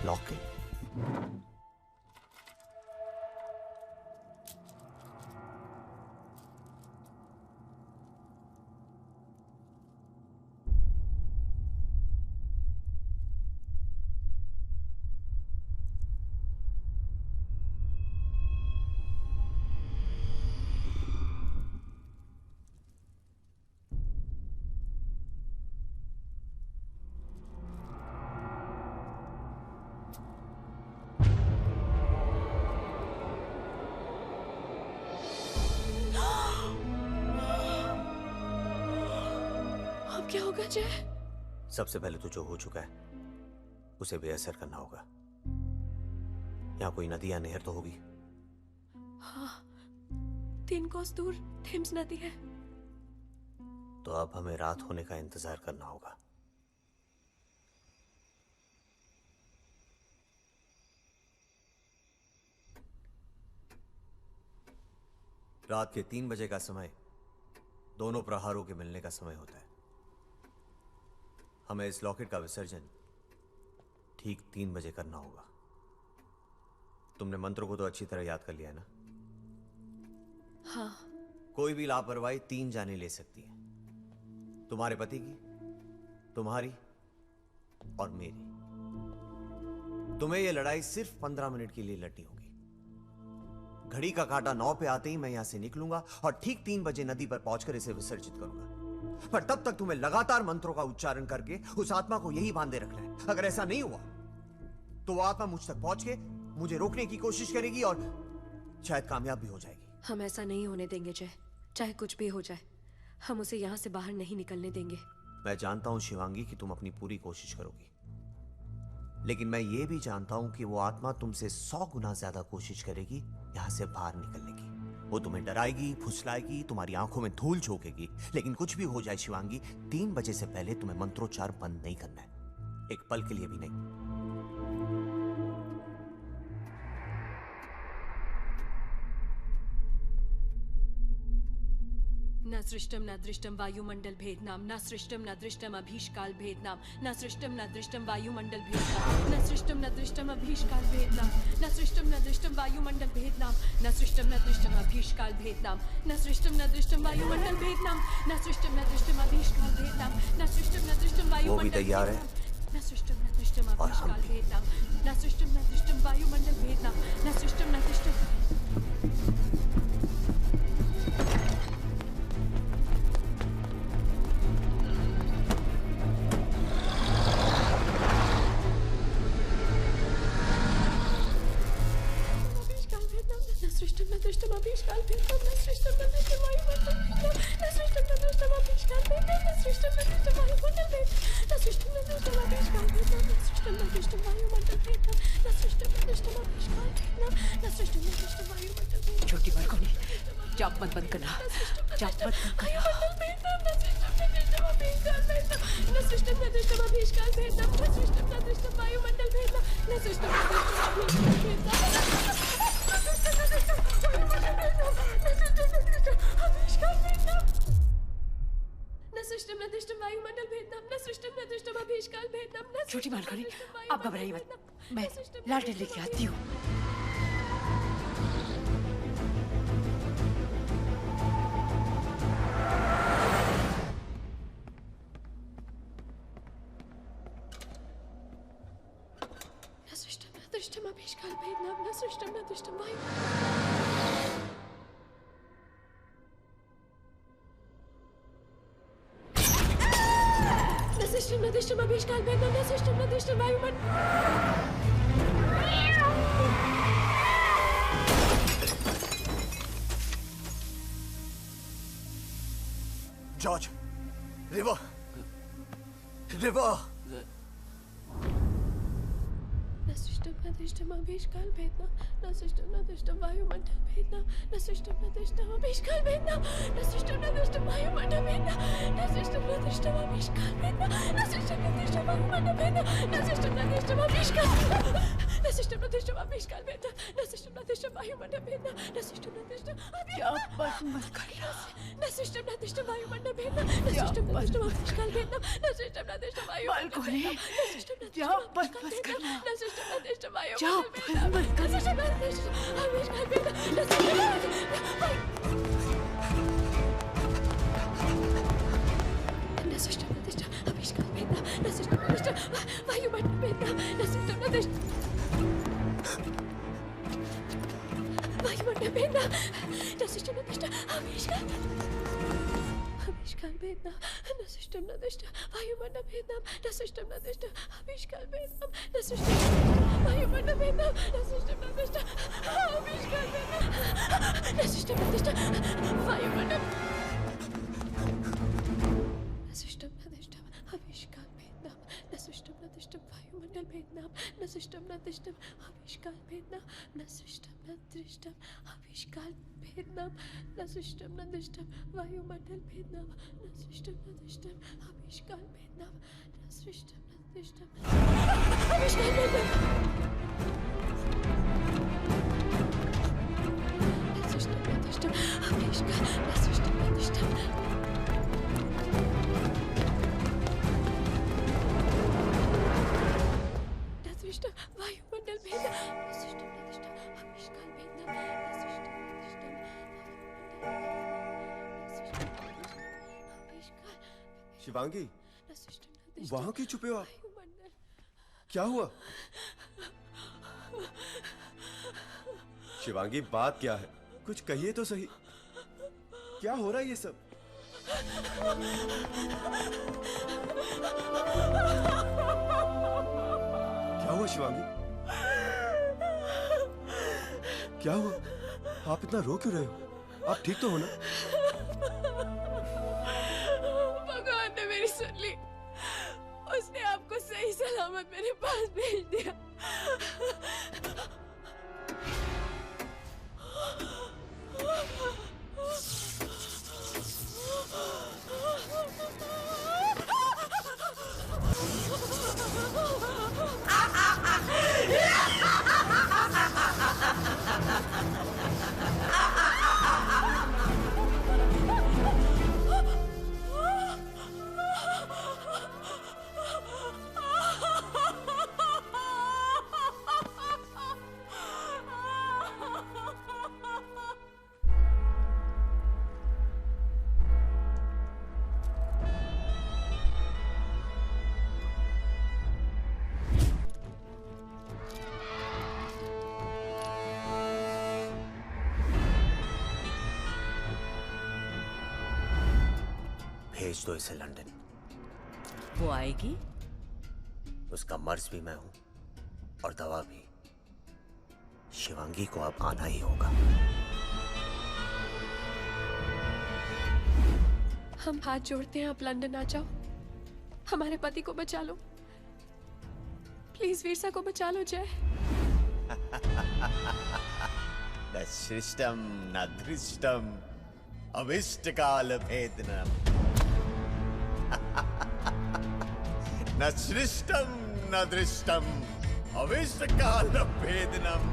लॉकेट? क्या होगा जय? सबसे पहले तो जो हो चुका है उसे बेअसर करना होगा। यहाँ कोई नदी या नहर तो होगी। हाँ, 3 कोस दूर थेम्स नदी है। तो अब हमें रात होने का इंतजार करना होगा। रात के 3 बजे का समय दोनों प्रहारों के मिलने का समय होता है। हमें इस लॉकेट का विसर्जन ठीक 3 बजे करना होगा। तुमने मंत्रों को तो अच्छी तरह याद कर लिया है ना? हाँ। कोई भी लापरवाही 3 जाने ले सकती है। तुम्हारे पति की, तुम्हारी और मेरी। तुम्हें यह लड़ाई सिर्फ 15 मिनट के लिए लड़नी होगी। घड़ी का कांटा 9 पे आते ही मैं यहां से निकलूंगा और ठीक 3 बजे नदी पर पहुंचकर इसे विसर्जित करूंगा। पर तब तक तुम्हें लगातार मंत्रों का उच्चारण करके उस आत्मा को यही बांधे रखना है। अगर ऐसा नहीं हुआ तो वो आत्मा मुझ तक पहुंच के मुझे रोकने की कोशिश करेगी और शायद कामयाब भी हो जाएगी। हम ऐसा नहीं होने देंगे जय, चाहे कुछ भी हो जाए। हम उसे यहाँ से बाहर नहीं निकलने देंगे। मैं जानता हूं शिवांगी कि तुम अपनी पूरी कोशिश करोगी, लेकिन मैं ये भी जानता हूं कि वो आत्मा तुमसे 100 गुना ज्यादा कोशिश करेगी यहां से बाहर निकलने की। वो तुम्हें डराएगी, फुसलाएगी, तुम्हारी आंखों में धूल झोंकेगी, लेकिन कुछ भी हो जाए शिवांगी, 3 बजे से पहले तुम्हें मंत्रोच्चार बंद नहीं करना है, एक पल के लिए भी नहीं। न सृष्टम न दृष्टम वायुमंडल भेदनाम, न सृष्टम न दृष्टम अभीष्काल भेदनाम, न सृष्टम न दृष्टम वायुमंडल भेदनाम, न सृष्टम न दृष्टम अभीष्काल भेदनाम, न सृष्टम न दृष्टम वायुमंडल भेदनाम, न सृष्टम न दृष्टम अभीष्काल भेदनाम, न सृष्टम न दृष्टम वायुमंडल भेदनाम, न सृष्टम न दृष्टम अभीष्काल भेदनाम, न सृष्टम न दृष्टम वायुमंडल। वो भी तैयार है, न सृष्टम न दृष्टम अभीष्काल भेदनाम, न सृष्टम न दृष्टम वायुमंडल भेदनाम, न सृष्टम न दृष्टम। छोटी बालकोनी, जाप मत बंद करना, जाप मत बंद करना। छोटी बालकोनी, आप घबराइए मत, मैं लालटेन लेके आती हूँ। George, river, river. न सृष्टम न दृष्टम अभीष्काल भेदनाम, न सृष्टम न दृष्टम वायुमंडल भेदनाम, न सृष्टम न दृष्टम अभीष्काल भेदनाम, न सृष्टम न दृष्टम वायुमंडल भेदनाम, न सृष्टम न दृष्टम अभीष्काल भेदनाम, न सृष्टम न दृष्टम वायुमंडल भेदनाम, न सृष्टम न दृष्टम अभीष्काल, न सृष्टम न दृष्टम अभीष्काल भेदनाम, न सृष्टम न दृष्टम वायुमंडल भेदनाम, न सृष्टम न दृष्टम मत करना, न सृष्टम न दृष्टम वायुमंडल भेदनाम, न सृष्टम न दृष्टम अभीष्काल भेदनाम, न सृष्टम न दृष्टम वायुमंडल भेदनाम, न सृष्टम न दृष्टम अभीष्काल भेदनाम, न सृष्टम न दृष्टम वायुमंडल भेदनाम, न सृष्टम न दृष्टम अभीष्काल भेदनाम, न सृष्टम न सृष्टम न दृष्टम अभीष्काल भेदनाम, न सृष्टम न दृष्टम वायुमंडल भेदनाम, न सृष्टम न दृष्टम वायुमंडल भेदनाम, न सृष्टम न दृष्टम अभीष्काल भेदनाम, न सृष्टम न दृष्टम वायुमंडल भेदनाम, न सृष्टम न दृष्टम अभीष्काल भेदनाम, न सृष्टम वायुमंडल भेदनाम, न सृष्टम न दृष्टम अभीष्काल भेदनाम, न सृष्टम न दृष्टम वायुमंडल, न सृष्टम न दृष्टम अभीष्काल भेदनाम, न सृष्टम न दृष्टम वायुमंडल भेदनाम, न सृष्टम न दृष्टम अभीष्काल भेदनाम, न सृष्टम न दृष्टम अभीष्काल भेदनाम, न सृष्टम न दृष्टम वायुमंडल भेदनाम, न सृष्टम न दृष्टम अभीष्काल भेदनाम, न सृष्टम न दृष्टम अभीष्काल भेदनाम, न सृष्टम न दृष्टम अभीष्काल, न सृष्टम न दृष्टम दृष्टम वायुमंडल भेदनाम, न सृष्टम न दृष्टम अभीष्काल भेदनाम, न सृष्टम न दृष्टम शिवांगी, वहां क्यों छुपे हो आप? क्या हुआ? शिवांगी, बात क्या है? कुछ कहिए तो सही। क्या हो रहा है ये सब? क्या हुआ शिवांगी? क्या हुआ? आप इतना रो क्यों रहे हो? आप ठीक तो हो ना? भगवान ने मेरी सुन ली। उसने आपको सही सलामत मेरे पास भेज दिया। भेज दो इसे लंदन। वो आएगी? उसका मर्ज भी मैं हूं और दवा भी। शिवांगी को अब आना ही होगा। हम हाथ जोड़ते हैं, आप लंदन आ जाओ। हमारे पति को बचा लो प्लीज। वीरसा को बचा लो जय। न शिष्टम न धृष्टम अभिष्ट काल भेदनम। न सृष्टम न दृष्टम अभिष्ट काल भेदनम।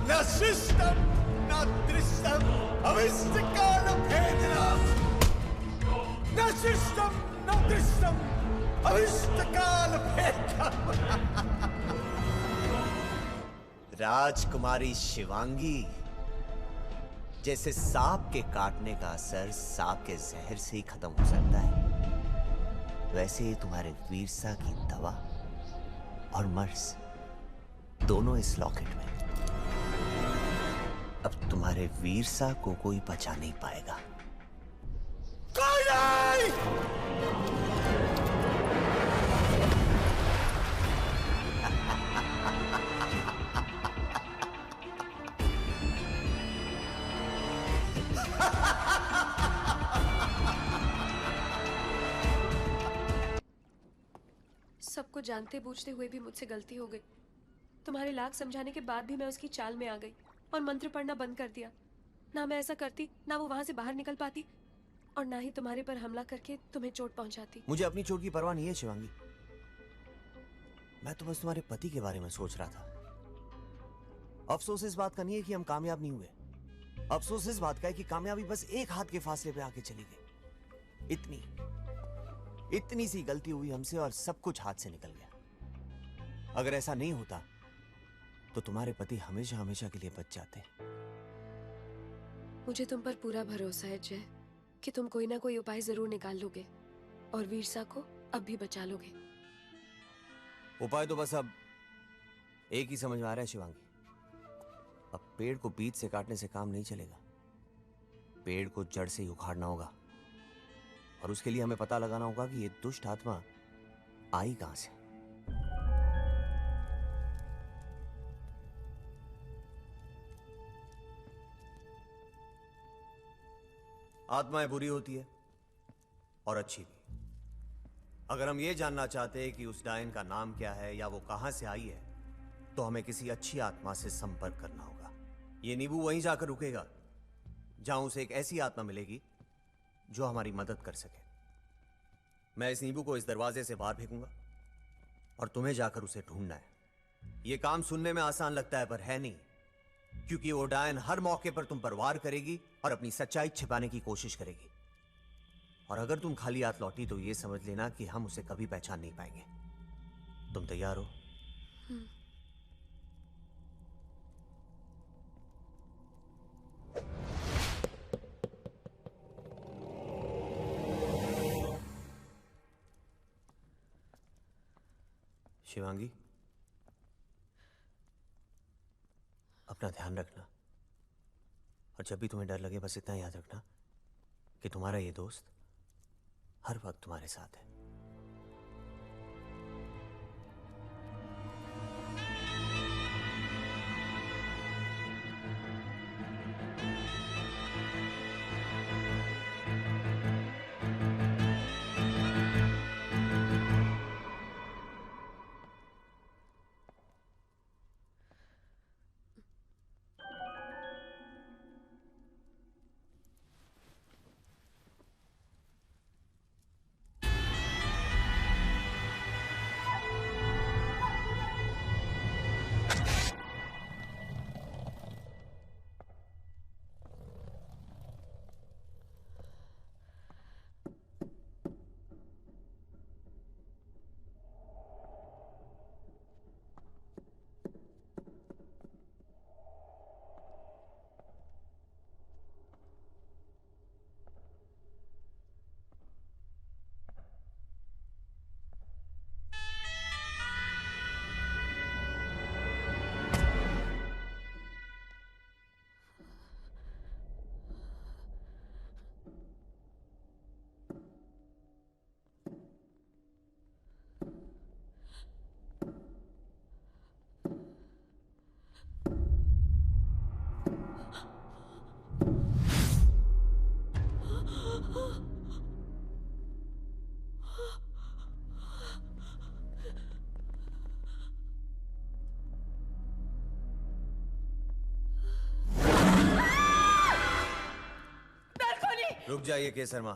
न सृष्टम न दृष्टम अभिष्ट काल भेदनम। न सृष्टम न दृष्टम अभिष्ट काल भेदनम। राजकुमारी शिवांगी, जैसे सांप के काटने का असर सांप के जहर से ही खत्म हो सकता है, वैसे ही तुम्हारे वीरसा की दवा और मर्ज दोनों इस लॉकेट में। अब तुम्हारे वीरसा को कोई बचा नहीं पाएगा। कोई नहीं! सबको जानते बूझते हुए भी मुझसे गलती हो गई। तुम्हारे लाख समझाने के बाद भी मैं उसकी चाल में आ गई और मंत्र पढ़ना बंद कर दिया। ना मैं ऐसा करती, ना वो वहां से बाहर निकल पाती, और ना ही तुम्हारे पर हमला करके तुम्हें चोट पहुंचाती। मुझे अपनी चोट की परवाह नहीं है शिवांगी। मैं तो बस तुम्हारे पति के बारे में सोच रहा था। अफसोस इस बात का नहीं है कि हम कामयाब नहीं हुए। अफसोस इस बात का है कि कामयाबी बस एक हाथ के फासले पे आके चली गई। इतनी सी गलती हुई हमसे और सब कुछ हाथ से निकल गया। अगर ऐसा नहीं होता तो तुम्हारे पति हमेशा हमेशा के लिए बच जाते। मुझे तुम पर पूरा भरोसा है जय कि तुम कोई ना कोई उपाय जरूर निकाल लोगे और वीरसा को अब भी बचा लोगे। उपाय तो बस अब एक ही समझ में आ रहा है शिवांगी। अब पेड़ को बीज से काटने से काम नहीं चलेगा। पेड़ को जड़ से ही उखाड़ना होगा और उसके लिए हमें पता लगाना होगा कि ये दुष्ट आत्मा आई कहां से। आत्माएं बुरी होती है और अच्छी भी। अगर हम ये जानना चाहते हैं कि उस डायन का नाम क्या है या वो कहां से आई है, तो हमें किसी अच्छी आत्मा से संपर्क करना होगा। ये नींबू वहीं जाकर रुकेगा जहां उसे एक ऐसी आत्मा मिलेगी जो हमारी मदद कर सके। मैं इस नींबू को इस दरवाजे से बाहर फेंकूंगा और तुम्हें जाकर उसे ढूंढना है। यह काम सुनने में आसान लगता है पर है नहीं, क्योंकि वो डायन हर मौके पर तुम पर वार करेगी और अपनी सच्चाई छिपाने की कोशिश करेगी। और अगर तुम खाली हाथ लौटी तो यह समझ लेना कि हम उसे कभी पहचान नहीं पाएंगे। तुम तैयार हो? शिवांगी, अपना ध्यान रखना, और जब भी तुम्हें डर लगे बस इतना याद रखना कि तुम्हारा ये दोस्त हर वक्त तुम्हारे साथ है। रुक जाइए के शर्मा,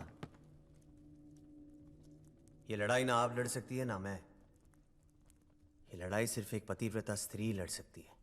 ये लड़ाई ना आप लड़ सकती है ना मैं। ये लड़ाई सिर्फ एक पतिव्रता स्त्री लड़ सकती है।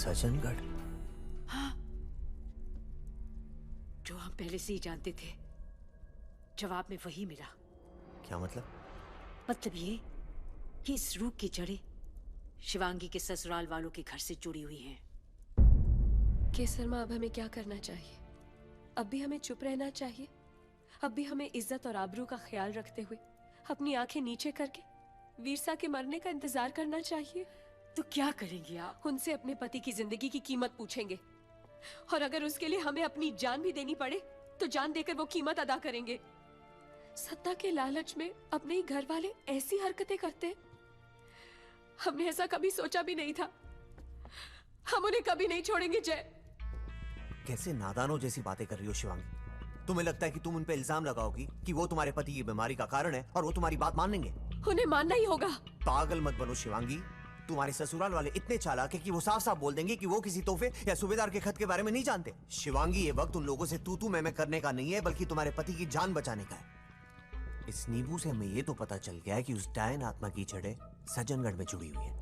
सज्जनगढ़? हाँ, जो हम पहले से ही जानते थे। जवाब में वही मिला। क्या मतलब? मतलब ये कि इस रूप की जड़ें शिवांगी के ससुराल वालों के घर से जुड़ी हुई हैं। केसर माँ, अब हमें क्या करना चाहिए? अब भी हमें चुप रहना चाहिए? अब भी हमें इज्जत और आबरू का ख्याल रखते हुए अपनी आंखें नीचे करके वीरसा के मरने का इंतजार करना चाहिए? तो क्या करेंगे आप? उनसे अपने पति की जिंदगी की कीमत पूछेंगे, और अगर उसके लिए हमें अपनी जान भी देनी पड़े तो जान देकर वो कीमत अदा करेंगे। सत्ता के लालच में अपने ही घर वाले ऐसी हरकतें करते हैं। हमने ऐसा कभी सोचा भी नहीं था। हम उन्हें कभी नहीं छोड़ेंगे। जय, कैसे नादानों जैसी बातें कर रही हो शिवांगी? तुम्हें लगता है कि तुम उन पे इल्जाम लगाओगी कि वो तुम्हारे पति की बीमारी का कारण है और वो तुम्हारी बात मान लेंगे? उन्हें मानना ही होगा। पागल मत बनो शिवांगी। तुम्हारे ससुराल वाले इतने चालाक है कि वो साफ साफ बोल देंगे कि वो किसी तोहफे या सूबेदार के खत के बारे में नहीं जानते। शिवांगी, ये वक्त उन लोगों से तू मैं करने का नहीं है, बल्कि तुम्हारे पति की जान बचाने का है। इस नींबू से हमें ये तो पता चल गया है कि उस डायन आत्मा की जड़ें सज्जनगढ़ में जुड़ी हुई है,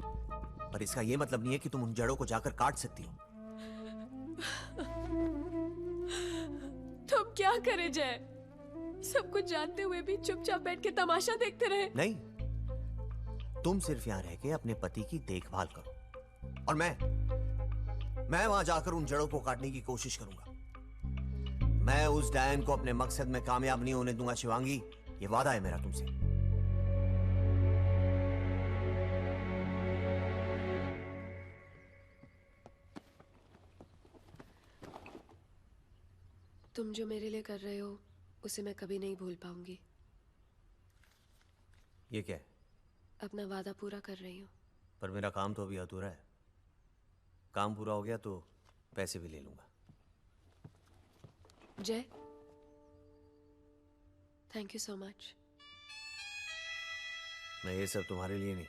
पर इसका ये मतलब नहीं है कि तुम उन जड़ों को जाकर काट सकती हो। तुम क्या करे जय? सब कुछ जानते हुए भी चुपचाप बैठ के तमाशा देखते रहे? नहीं, तुम सिर्फ यहाँ रह के अपने पति की देखभाल करो, और मैं वहां जाकर उन जड़ों को काटने की कोशिश करूंगा। मैं उस डायन को अपने मकसद में कामयाब नहीं होने दूंगा शिवांगी, ये वादा है मेरा तुमसे। तुम जो मेरे लिए कर रहे हो उसे मैं कभी नहीं भूल पाऊंगी। ये क्या है? अपना वादा पूरा कर रही हूँ। पर मेरा काम तो अभी अधूरा है। काम पूरा हो गया तो पैसे भी ले लूंगा। जय, थैंक यू सो मच। मैं ये सब तुम्हारे लिए नहीं,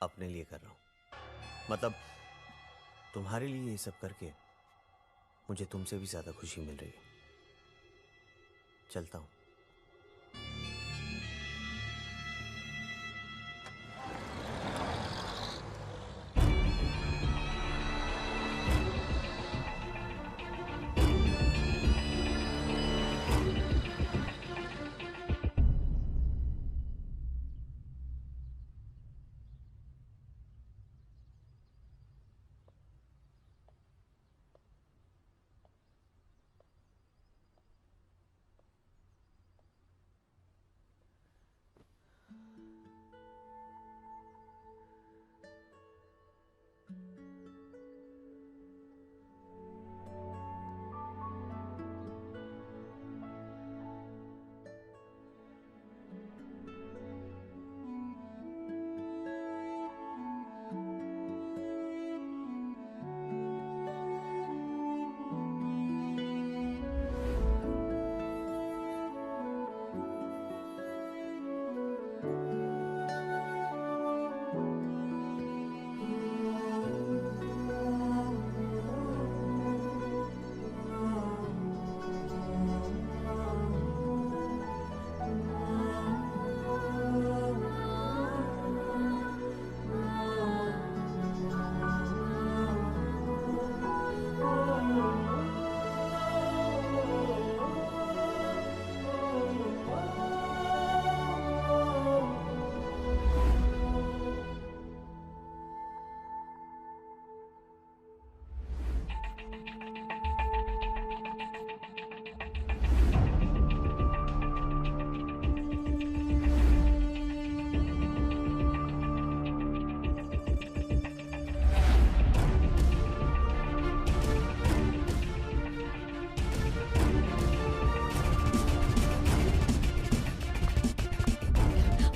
अपने लिए कर रहा हूं। मतलब तुम्हारे लिए ये सब करके मुझे तुमसे भी ज्यादा खुशी मिल रही है। चलता हूं।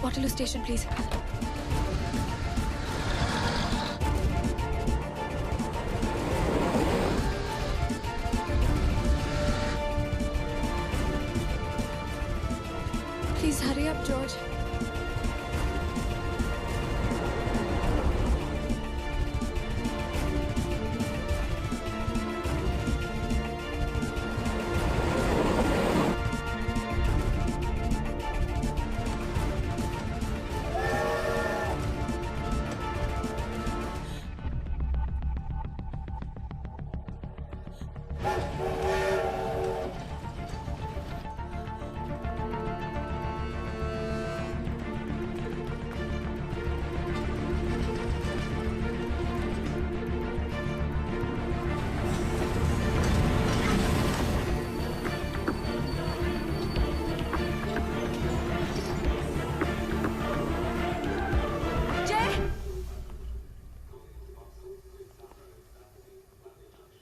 Waterloo Station, please. Please hurry up, George.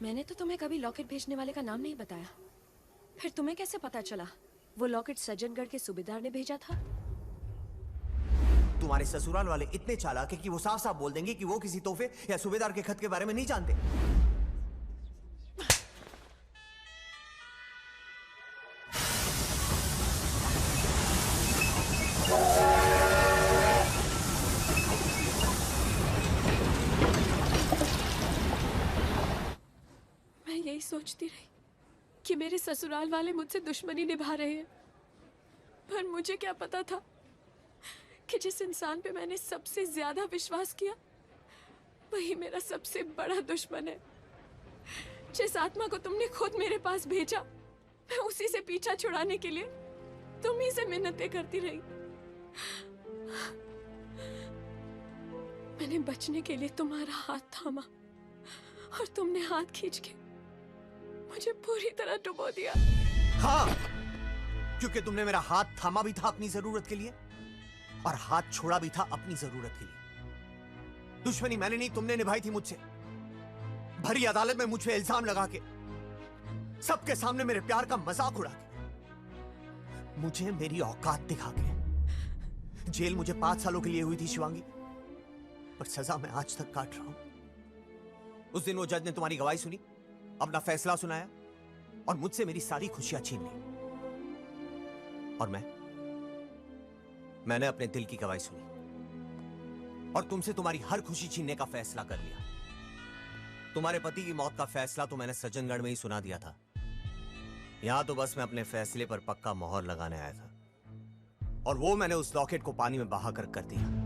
मैंने तो तुम्हें कभी लॉकेट भेजने वाले का नाम नहीं बताया, फिर तुम्हें कैसे पता चला वो लॉकेट सज्जनगढ़ के सूबेदार ने भेजा था? तुम्हारे ससुराल वाले इतने चालाक हैं कि वो साफ साफ बोल देंगे कि वो किसी तोहफे या सूबेदार के खत के बारे में नहीं जानते। मैं यही सोचती रही कि मेरे ससुराल वाले मुझसे दुश्मनी निभा रहे हैं, पर मुझे क्या पता था कि जिस इंसान पे मैंने सबसे ज्यादा विश्वास किया वही मेरा सबसे बड़ा दुश्मन है। जिस आत्मा को तुमने खुद मेरे पास भेजा, मैं उसी से पीछा छुड़ाने के लिए तुम ही से मिन्नतें करती रही। मैंने बचने के लिए तुम्हारा हाथ थामा और तुमने हाथ खींच के मुझे पूरी तरह डुबो दिया। हाँ, क्योंकि तुमने मेरा हाथ थामा भी था अपनी जरूरत के लिए और हाथ छोड़ा भी था अपनी जरूरत के लिए। दुश्मनी मैंने नहीं, तुमने निभाई थी मुझसे। भरी अदालत में मुझ पे इल्जाम लगा के, सबके सामने मेरे प्यार का मजाक उड़ा के, मुझे मेरी औकात दिखा के। जेल मुझे 5 सालों के लिए हुई थी शिवांगी, पर सजा मैं आज तक काट रहा हूं। उस दिन वो जज ने तुम्हारी गवाही सुनी, अपना फैसला सुनाया और मुझसे मेरी सारी खुशियां छीन ली। और मैंने अपने दिल की गवाही सुनी और तुमसे तुम्हारी हर खुशी छीनने का फैसला कर लिया। तुम्हारे पति की मौत का फैसला तो मैंने सज्जनगढ़ में ही सुना दिया था। यहां तो बस मैं अपने फैसले पर पक्का मोहर लगाने आया था, और वो मैंने उस लॉकेट को पानी में बहाकर कर दिया।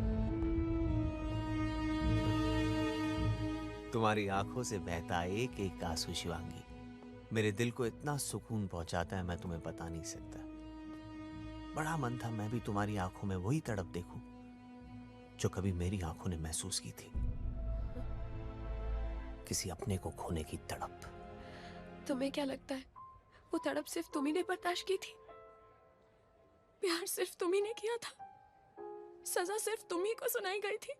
तुम्हारी आंखों से बहता एक एक आंसू शिवांगी मेरे दिल को इतना सुकून पहुंचाता है, मैं तुम्हें बता नहीं सकता। बड़ा मन था मैं भी तुम्हारी आंखों में वही तड़प देखूं जो कभी मेरी आंखों ने महसूस की थी, किसी अपने को खोने की तड़प। तुम्हें क्या लगता है वो तड़प सिर्फ तुम ही ने बर्दाश्त की थी? प्यार सिर्फ तुम ही ने किया था? सजा सिर्फ तुम ही को सुनाई गई थी?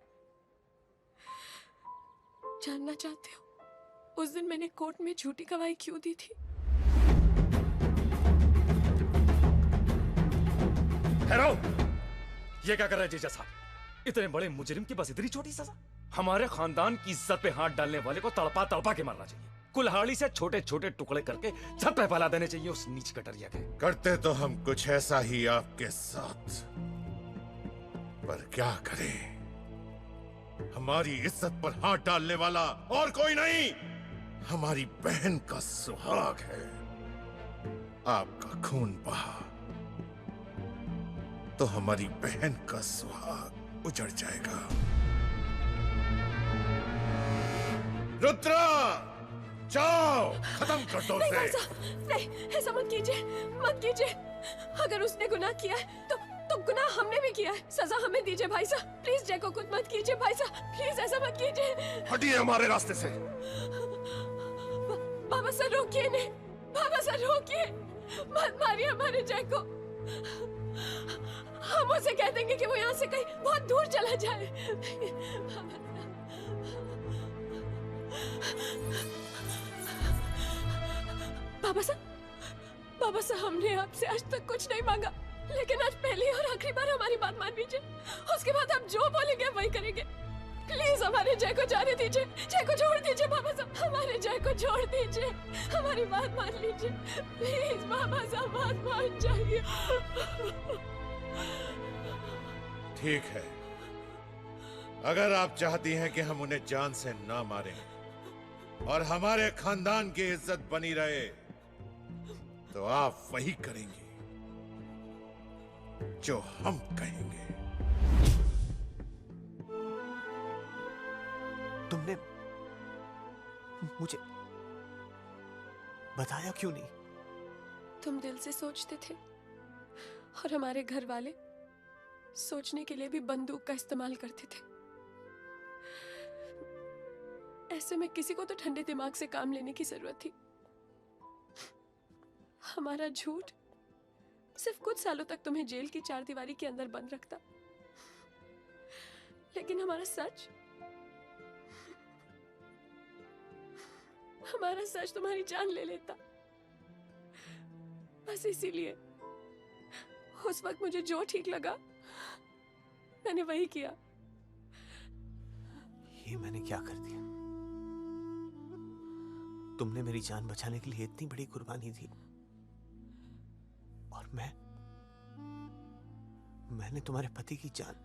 जानना चाहते हो उस दिन मैंने कोर्ट में झूठी गवाही क्यों दी थी? ठहरो! ये क्या कर रहे हैं जीजा साहब? इतने बड़े मुजरिम की बस इतनी छोटी सजा? हमारे खानदान की इज्जत पे हाथ डालने वाले को तड़पा तड़पा के मारना चाहिए। कुल्हाड़ी से छोटे छोटे टुकड़े करके छत पे फैला देने चाहिए उस नीच कटरिया के। करते तो हम कुछ ऐसा ही आपके साथ, पर क्या करें, हमारी इज्जत पर हाथ डालने वाला और कोई नहीं, हमारी बहन का सुहाग है। आपका खून बहा तो हमारी बहन का सुहाग उजड़ जाएगा। रुद्रा, जाओ, खत्म कर दो उसे। नहीं, ऐसा मत कीजिए, मत कीजिए। अगर उसने गुनाह किया है तो गुनाह हमने भी किया है। सजा हमें दीजिए भाई साहब, प्लीज जय को कुछ मत कीजिए भाई साहब, प्लीज ऐसा मत कीजिए। हटिए हमारे रास्ते से। बाबा सर रोकिए ने, बाबा सर रोकिए, मत मारिए हमारे जय को। हम उसे कह देंगे कि वो यहाँ से कहीं बहुत दूर चला जाए। बाबा साहब, हमने आपसे आज तक कुछ नहीं मांगा, लेकिन आज पहली और आखिरी बार हमारी बात मान लीजिए। उसके बाद आप जो बोलेंगे वही करेंगे। प्लीज हमारे जय को जाने दीजिए, जय को छोड़ दीजिए बाबा साहब, हमारे जय को छोड़ दीजिए, हमारी बात मान लीजिए। प्लीज बाबा साहब, बात मान जाइए। ठीक है, अगर आप चाहती हैं कि हम उन्हें जान से ना मारें और हमारे खानदान की इज्जत बनी रहे, तो आप वही करेंगे जो हम कहेंगे। तुमने बताया क्यों नहीं? तुम दिल से सोचते थे और हमारे घर वाले सोचने के लिए भी बंदूक का इस्तेमाल करते थे। ऐसे में किसी को तो ठंडे दिमाग से काम लेने की जरूरत थी। हमारा झूठ सिर्फ कुछ सालों तक तुम्हें जेल की चारदीवारी के अंदर बंद रखता, लेकिन हमारा सच तुम्हारी जान ले लेता। बस इसीलिए उस वक्त मुझे जो ठीक लगा मैंने वही किया। ये मैंने क्या कर दिया? तुमने मेरी जान बचाने के लिए इतनी बड़ी कुर्बानी दी और मैंने तुम्हारे पति की जान।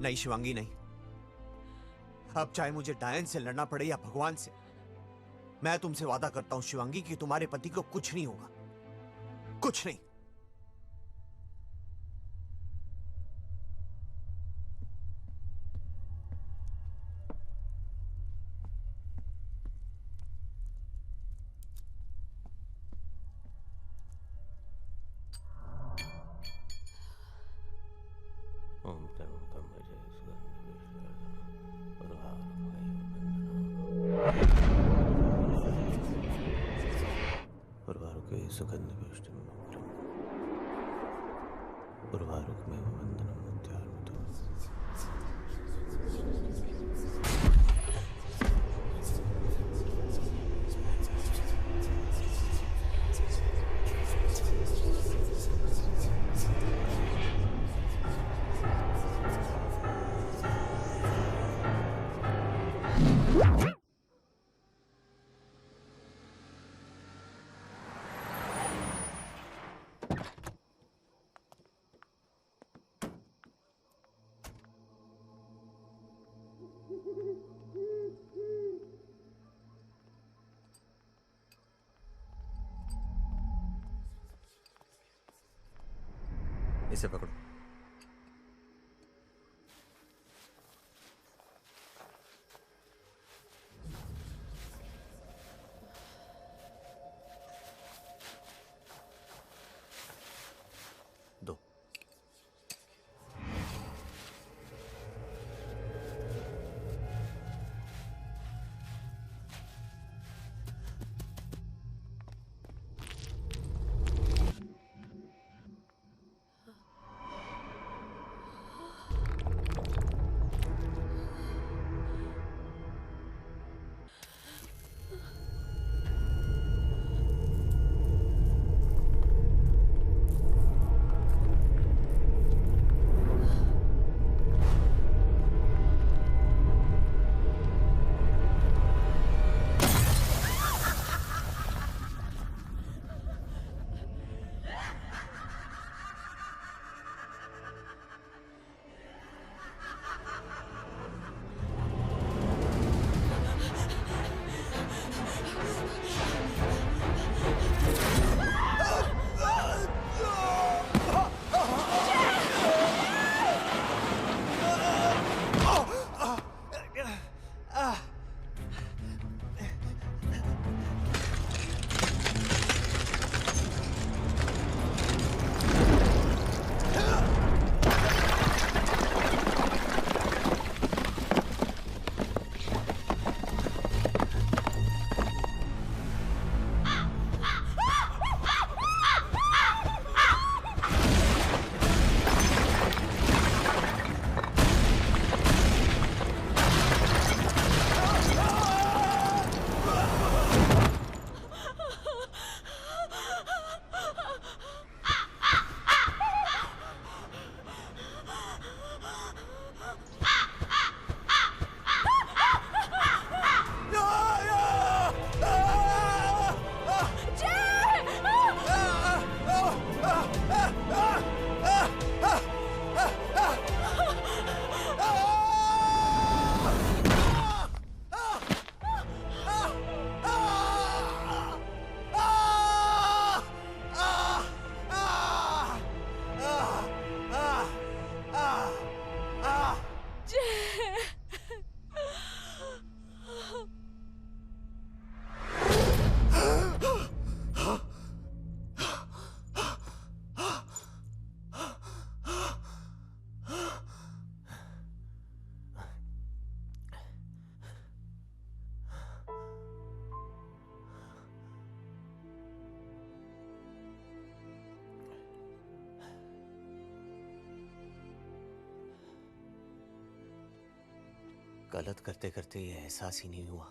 नहीं शिवांगी, नहीं। अब चाहे मुझे डायन से लड़ना पड़े या भगवान से, मैं तुमसे वादा करता हूं शिवांगी कि तुम्हारे पति को कुछ नहीं होगा, कुछ नहीं। सुगंध उर्वारुक में वंदनम उद्यानमुतो। इसे पकड़ो। दो। गलत करते करते ये एहसास ही नहीं हुआ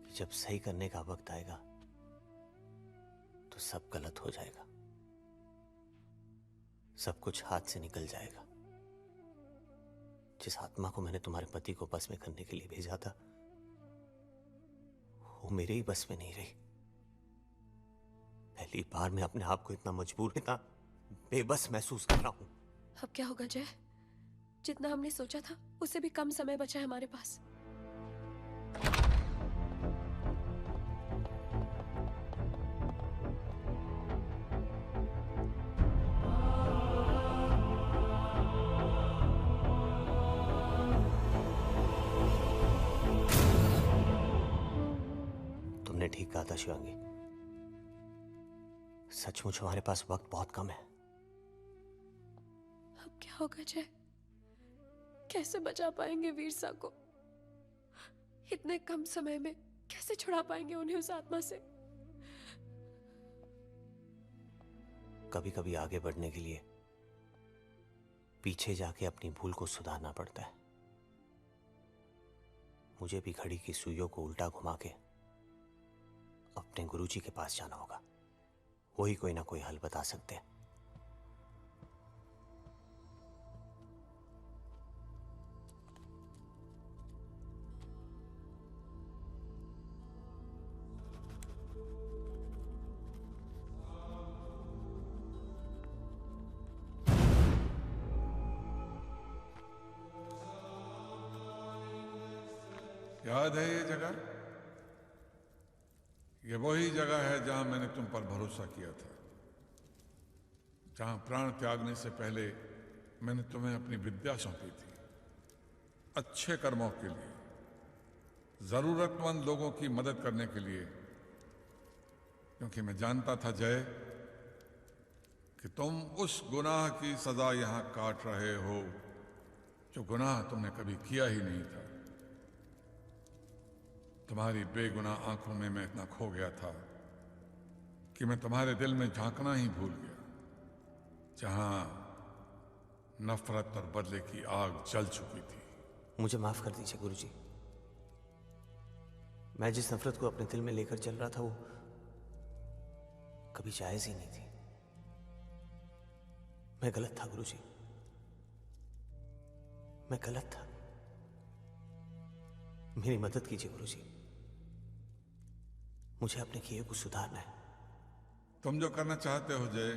कि जब सही करने का वक्त आएगा तो सब गलत हो जाएगा, सब कुछ हाथ से निकल जाएगा। जिस आत्मा को मैंने तुम्हारे पति को बस में करने के लिए भेजा था वो मेरे ही बस में नहीं रही। पहली बार मैं अपने आप को इतना मजबूर, इतना बेबस महसूस कर रहा हूं। अब क्या होगा जय? जितना हमने सोचा था उससे भी कम समय बचा है हमारे पास। तुमने ठीक कहा था शिवांगी, सचमुच हमारे पास वक्त बहुत कम है। अब क्या होगा जय? कैसे बचा पाएंगे वीरसा को? इतने कम समय में कैसे छुड़ा पाएंगे उन्हें उस आत्मा से? कभी कभी आगे बढ़ने के लिए पीछे जाके अपनी भूल को सुधारना पड़ता है। मुझे भी घड़ी की सुइयों को उल्टा घुमा के अपने गुरुजी के पास जाना होगा। वही कोई ना कोई हल बता सकते हैं। याद है ये जगह? ये वही जगह है जहां मैंने तुम पर भरोसा किया था, जहां प्राण त्यागने से पहले मैंने तुम्हें अपनी विद्या सौंपी थी, अच्छे कर्मों के लिए, जरूरतमंद लोगों की मदद करने के लिए। क्योंकि मैं जानता था जय कि तुम उस गुनाह की सजा यहां काट रहे हो जो गुनाह तुमने कभी किया ही नहीं था। तुम्हारी बेगुनाह आंखों में मैं इतना खो गया था कि मैं तुम्हारे दिल में झांकना ही भूल गया, जहां नफरत और बदले की आग जल चुकी थी। मुझे माफ कर दीजिए गुरुजी। मैं जिस नफरत को अपने दिल में लेकर चल रहा था वो कभी जायज ही नहीं थी। मैं गलत था गुरुजी, मैं गलत था। मेरी मदद कीजिए गुरुजी, मुझे अपने किए को सुधारना है। तुम जो करना चाहते हो जय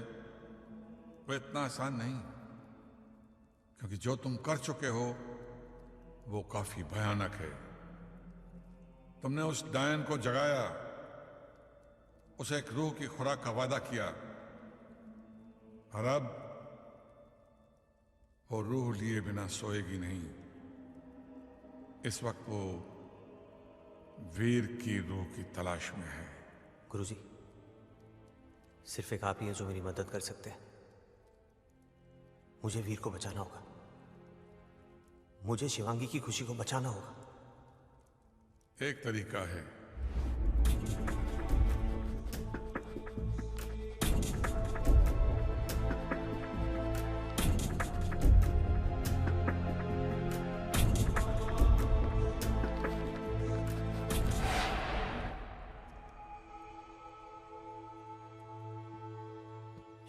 वो इतना आसान नहीं, क्योंकि जो तुम कर चुके हो वो काफी भयानक है। तुमने उस डायन को जगाया, उसे एक रूह की खुराक का वादा किया, और अब वो रूह लिए बिना सोएगी नहीं। इस वक्त वो वीर की रूह की तलाश में है। गुरुजी, सिर्फ एक आप ही हैं जो मेरी मदद कर सकते हैं। मुझे वीर को बचाना होगा, मुझे शिवांगी की खुशी को बचाना होगा। एक तरीका है,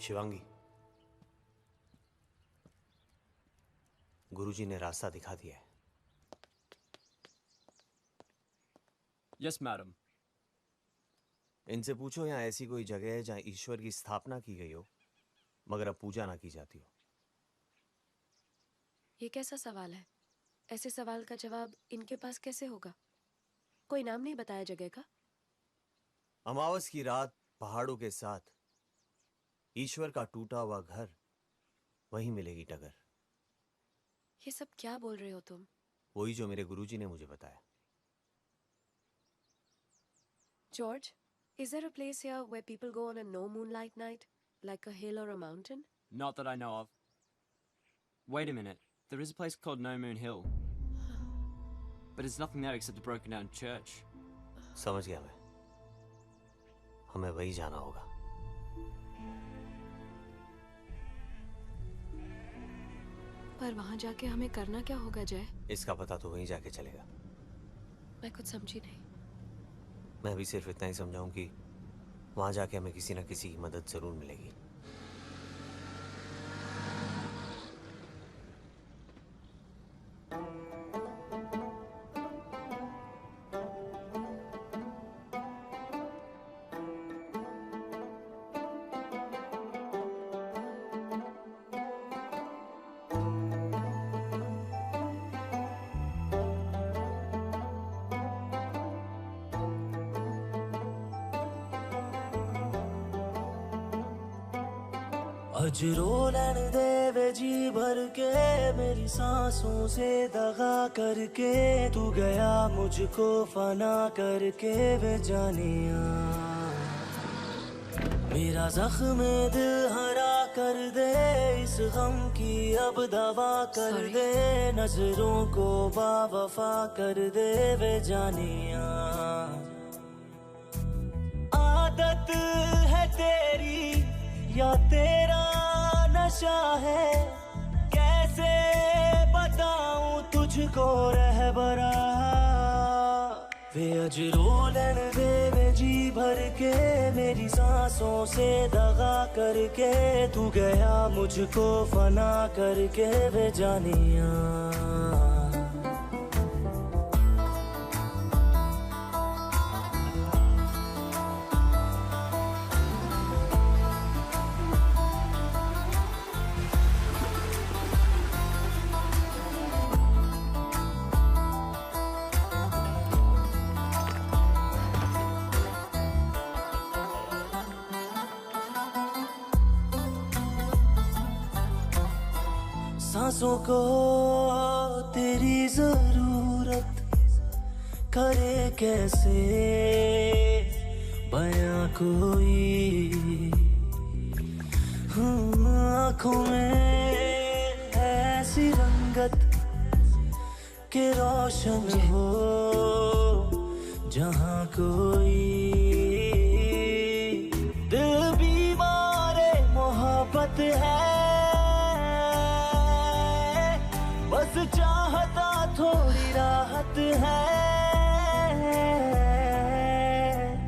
शिवांगी, गुरुजी ने रास्ता दिखा दिया है। Yes madam. इनसे पूछो यहाँ ऐसी कोई जगह है जहां ईश्वर की स्थापना की गई हो मगर अब पूजा ना की जाती हो। ये कैसा सवाल है? ऐसे सवाल का जवाब इनके पास कैसे होगा? कोई नाम नहीं बताया जगह का? अमावस की रात पहाड़ों के साथ ईश्वर का टूटा हुआ घर, वहीं मिलेगी टगर। ये सब क्या बोल रहे हो तुम? वही जो मेरे गुरुजी ने मुझे बताया। George, is there a place here where people go on a no moonlight night, like a hill or a mountain? Not that I know of. Wait a minute. There is a place called No Moon Hill. But there's nothing there except a broken down church. समझ गया मैं। हमें वही जाना होगा। पर वहां जाके हमें करना क्या होगा जय? इसका पता तो वहीं जाके चलेगा। मैं कुछ समझी नहीं। मैं भी सिर्फ इतना ही समझाऊं कि वहां जाके हमें किसी न किसी की मदद जरूर मिलेगी। अज रोलन दे वे जी भर के मेरी सांसों से दगा करके तू गया मुझको फना करके वे जानिया मेरा जख्म दिल हरा कर दे इस गम की अब दवा कर दे नजरों को बावफा कर दे वे जानिया आदत है तेरी या तेरा नशा है कैसे बताऊं तुझको रहबरा वे अज रोलन दे वे जी भर के मेरी सांसों से दगा करके तू गया मुझको फना करके वे जानिया सांसों को तेरी जरूरत करे कैसे बयां कोई आँखों में ऐसी रंगत के रोशन हो जहाँ कोई दिल बीमार मोहब्बत है बस चाहता थोड़ी राहत है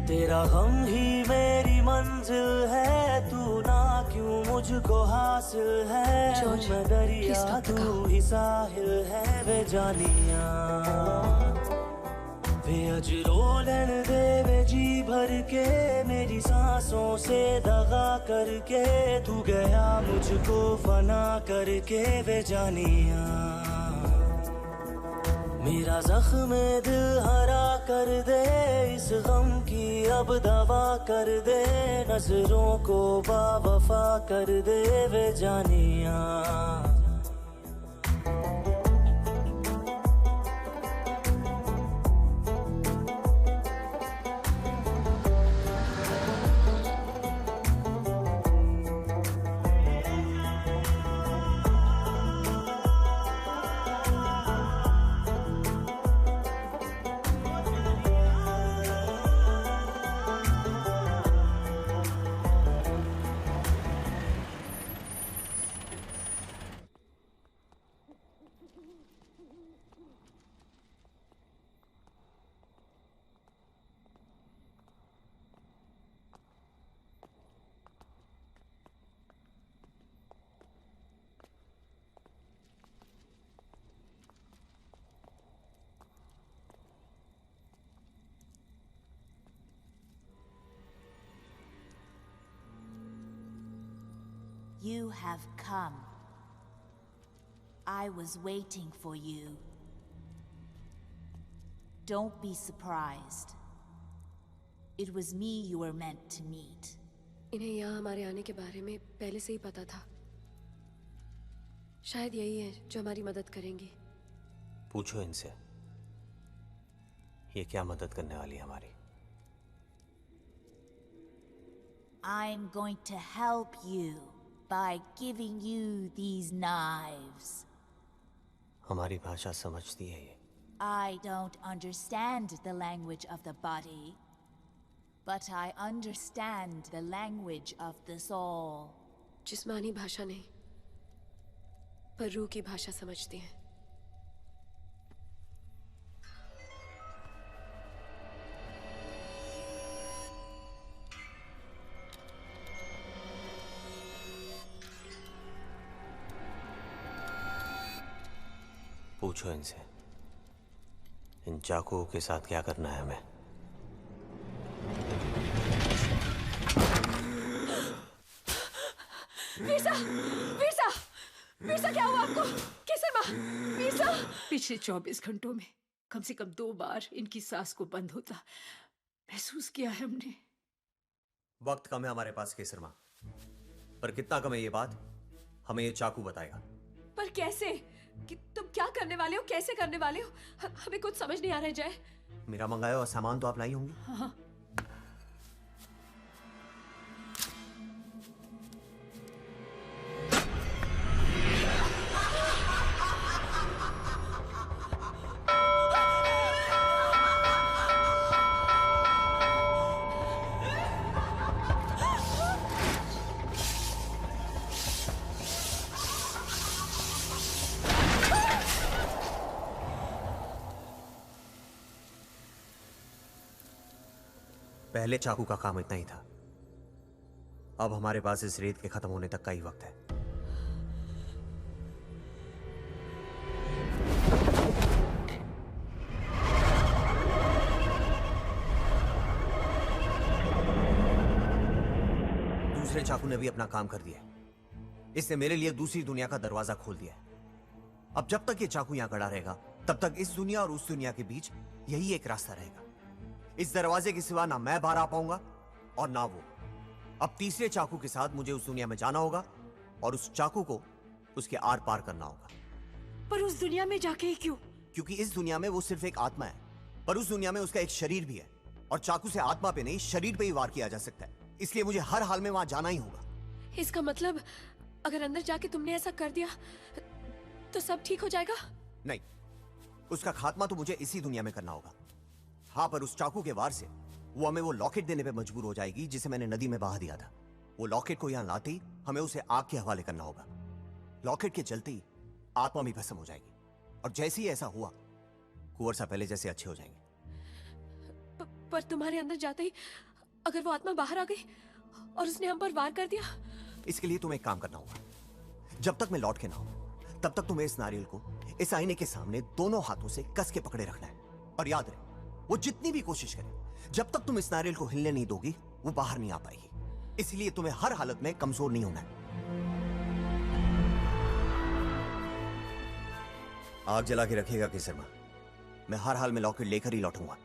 तेरा गम ही मेरी मंजिल है तू ना क्यों मुझको हासिल है मैं दरिया तू ही साहिल है वे जानिया वे अज रोलन दे वे जी भर के मेरी सांसों से दगा करके तू गया मुझको फना करके वे जानिया मेरा जख्म दिल हरा कर दे इस गम की अब दवा कर दे नजरों को बावफा कर दे वे जानिया You have come. I was waiting for you. Don't be surprised. It was me you were meant to meet. इन्हें यहाँ हमारे आने के बारे में पहले से ही पता था। शायद यही है जो हमारी मदद करेंगी। पूछो इनसे ये क्या मदद करने वाली है हमारी। I'm going to help you by giving you these knives. हमारी भाषा समझती है ये। I don't understand the language of the body, but I understand the language of the soul. जिस्मानी भाषा नहीं, पर रूह की भाषा समझती हैं। पूछो इनसे, इन चाकुओं के साथ क्या करना है हमें। वीरसा, वीरसा, वीरसा क्या हुआ आपको? कैसे माँ? वीरसा। पिछले 24 घंटों में कम से कम 2 बार इनकी सांस को बंद होता महसूस किया है हमने। वक्त कम है हमारे पास केसर माँ, पर कितना कम है ये बात हमें ये चाकू बताएगा। पर कैसे? कि तुम क्या करने वाले हो? कैसे करने वाले हो? हमें कुछ समझ नहीं आ रहा है जय। मेरा मंगाया हुआ सामान तो आप लाई होंगी। हाँ। पहले चाकू का काम इतना ही था, अब हमारे पास इस रेत के खत्म होने तक का ही वक्त है। दूसरे चाकू ने भी अपना काम कर दिया। इसने मेरे लिए दूसरी दुनिया का दरवाजा खोल दिया। अब जब तक ये चाकू यहां खड़ा रहेगा, तब तक इस दुनिया और उस दुनिया के बीच यही एक रास्ता रहेगा। इस दरवाजे के सिवा ना मैं बाहर आ पाऊंगा और ना वो। अब तीसरे चाकू के साथ मुझे उस दुनिया में जाना होगा और उस चाकू को उसके आर पार करना होगा। पर उस दुनिया में जाके ही क्यों? क्योंकि इस दुनिया में वो सिर्फ एक आत्मा है, पर उस दुनिया में उसका एक शरीर भी है, और चाकू से आत्मा पे नहीं शरीर पे ही वार किया जा सकता है। इसलिए मुझे हर हाल में वहां जाना ही होगा। इसका मतलब अगर अंदर जाके तुमने ऐसा कर दिया तो सब ठीक हो जाएगा? नहीं, उसका खात्मा तो मुझे इसी दुनिया में करना होगा। हाँ, पर उस चाकू के वार से वो हमें वो लॉकेट देने पे मजबूर हो जाएगी जिसे मैंने नदी में बहा दिया था। वो लॉकेट को यहाँ लाते ही हमें उसे आग के हवाले करना होगा। लॉकेट के जलते ही आत्मा भी भस्म हो जाएगी, और जैसे ही ऐसा हुआ कुंवर सा पहले जैसे अच्छे हो जाएंगे। पर तुम्हारे अंदर जाते ही अगर वो आत्मा बाहर आ गई और उसने हम पर वार कर दिया? इसके लिए तुम्हें एक काम करना होगा। जब तक मैं लौट के ना हूं, तब तक तुम्हें इस नारियल को इस आईने के सामने दोनों हाथों से कस के पकड़े रखना है। और याद रहे, वो जितनी भी कोशिश करे, जब तक तुम इस नारियल को हिलने नहीं दोगी, वो बाहर नहीं आ पाएगी। इसलिए तुम्हें हर हालत में कमजोर नहीं होना है। आग जला के रखिएगा केसर मां, मैं हर हाल में लॉकेट लेकर ही लौटूंगा।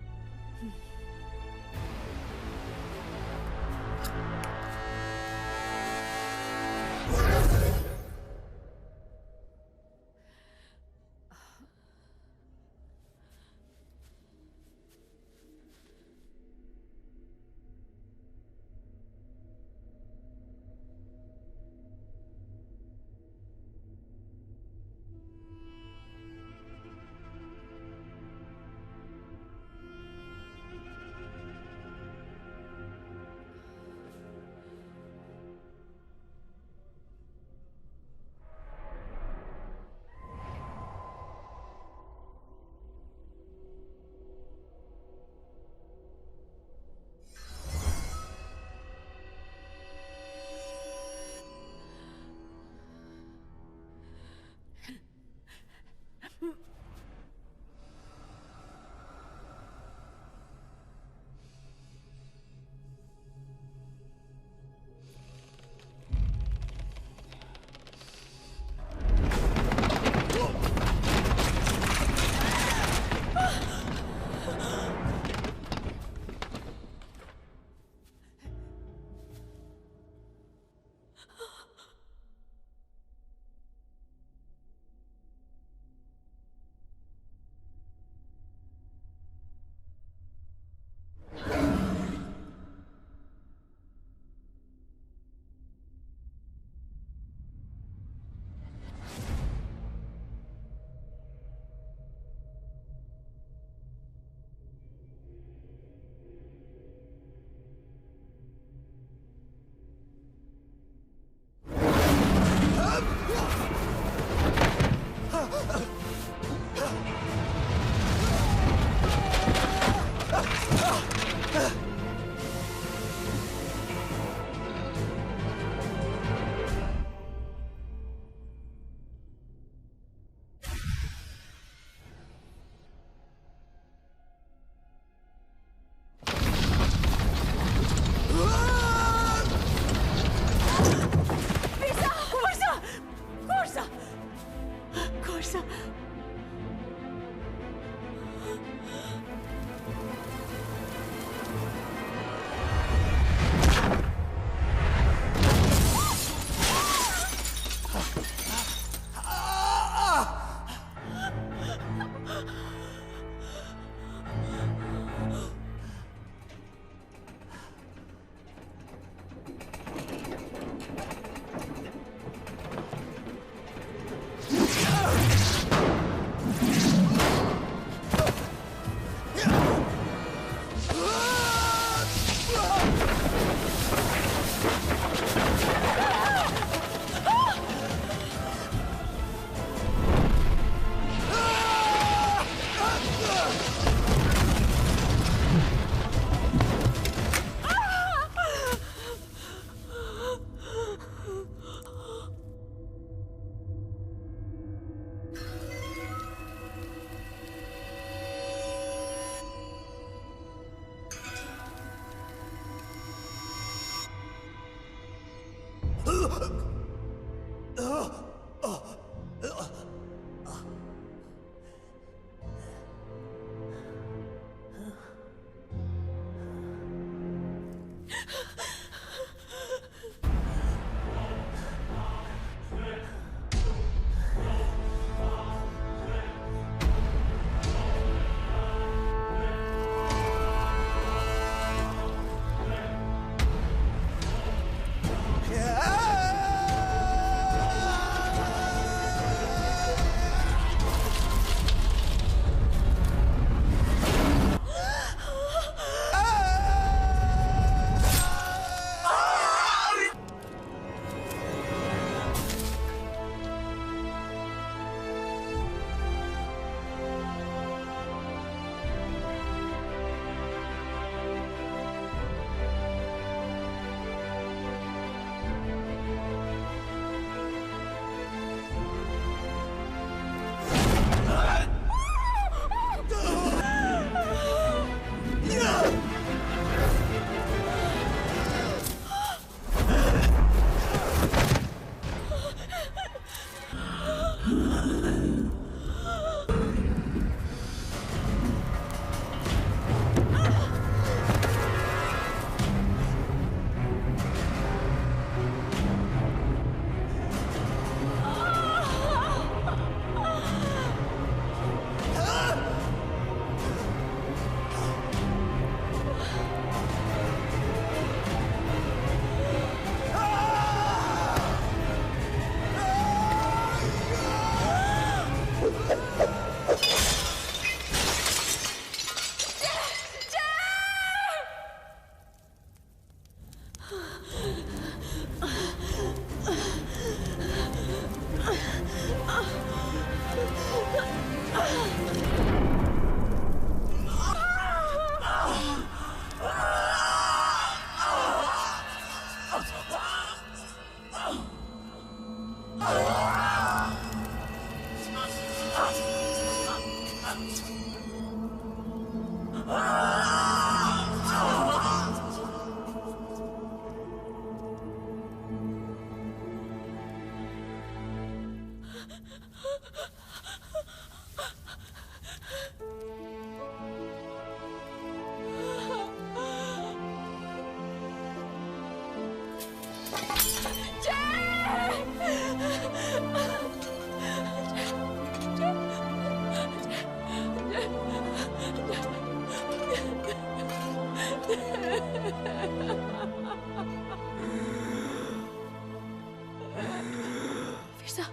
वीरसा,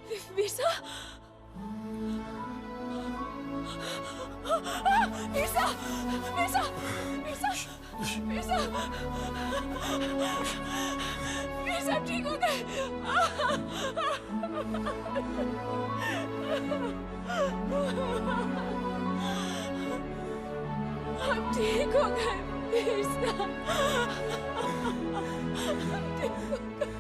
वीरसा, वीरसा, वीरसा, वीरसा, वीरसा, वीरसा ठीक हो गए। हम ठीक हो गए वीरसा, हम ठीक हो गए।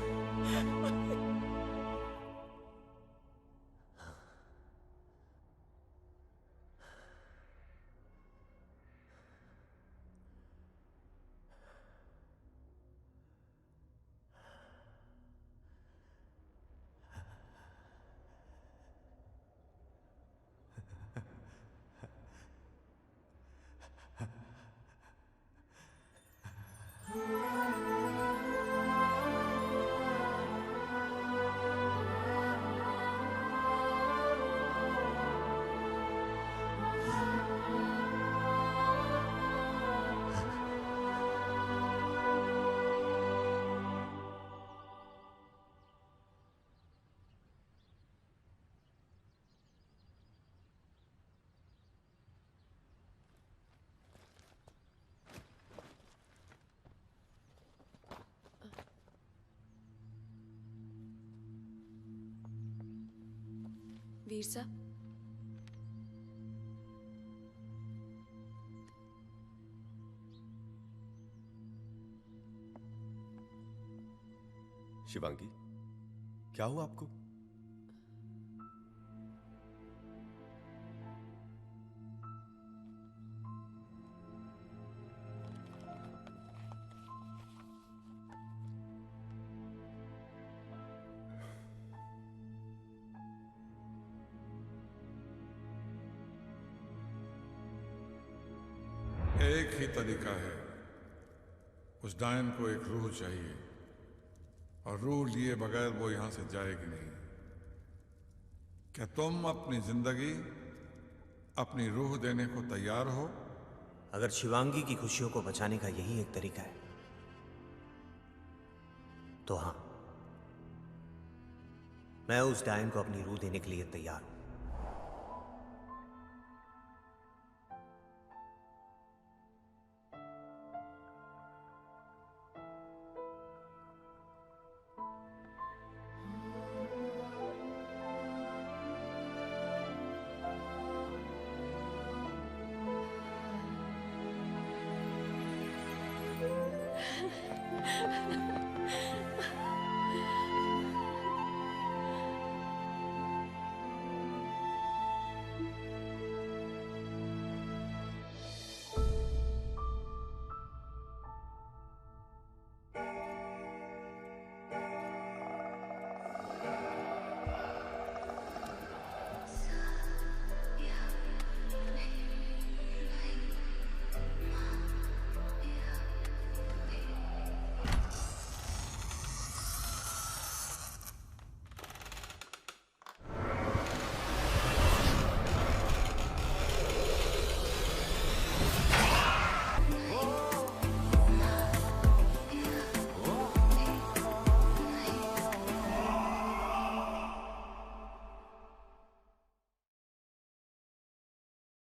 वीरसा, शिवांगी, क्या हुआ आपको? एक ही तरीका है। उस डायन को एक रूह चाहिए, और रूह लिए बगैर वो यहां से जाएगी नहीं। क्या तुम अपनी जिंदगी अपनी रूह देने को तैयार हो? अगर शिवांगी की खुशियों को बचाने का यही एक तरीका है तो हाँ, मैं उस डायन को अपनी रूह देने के लिए तैयार हूं।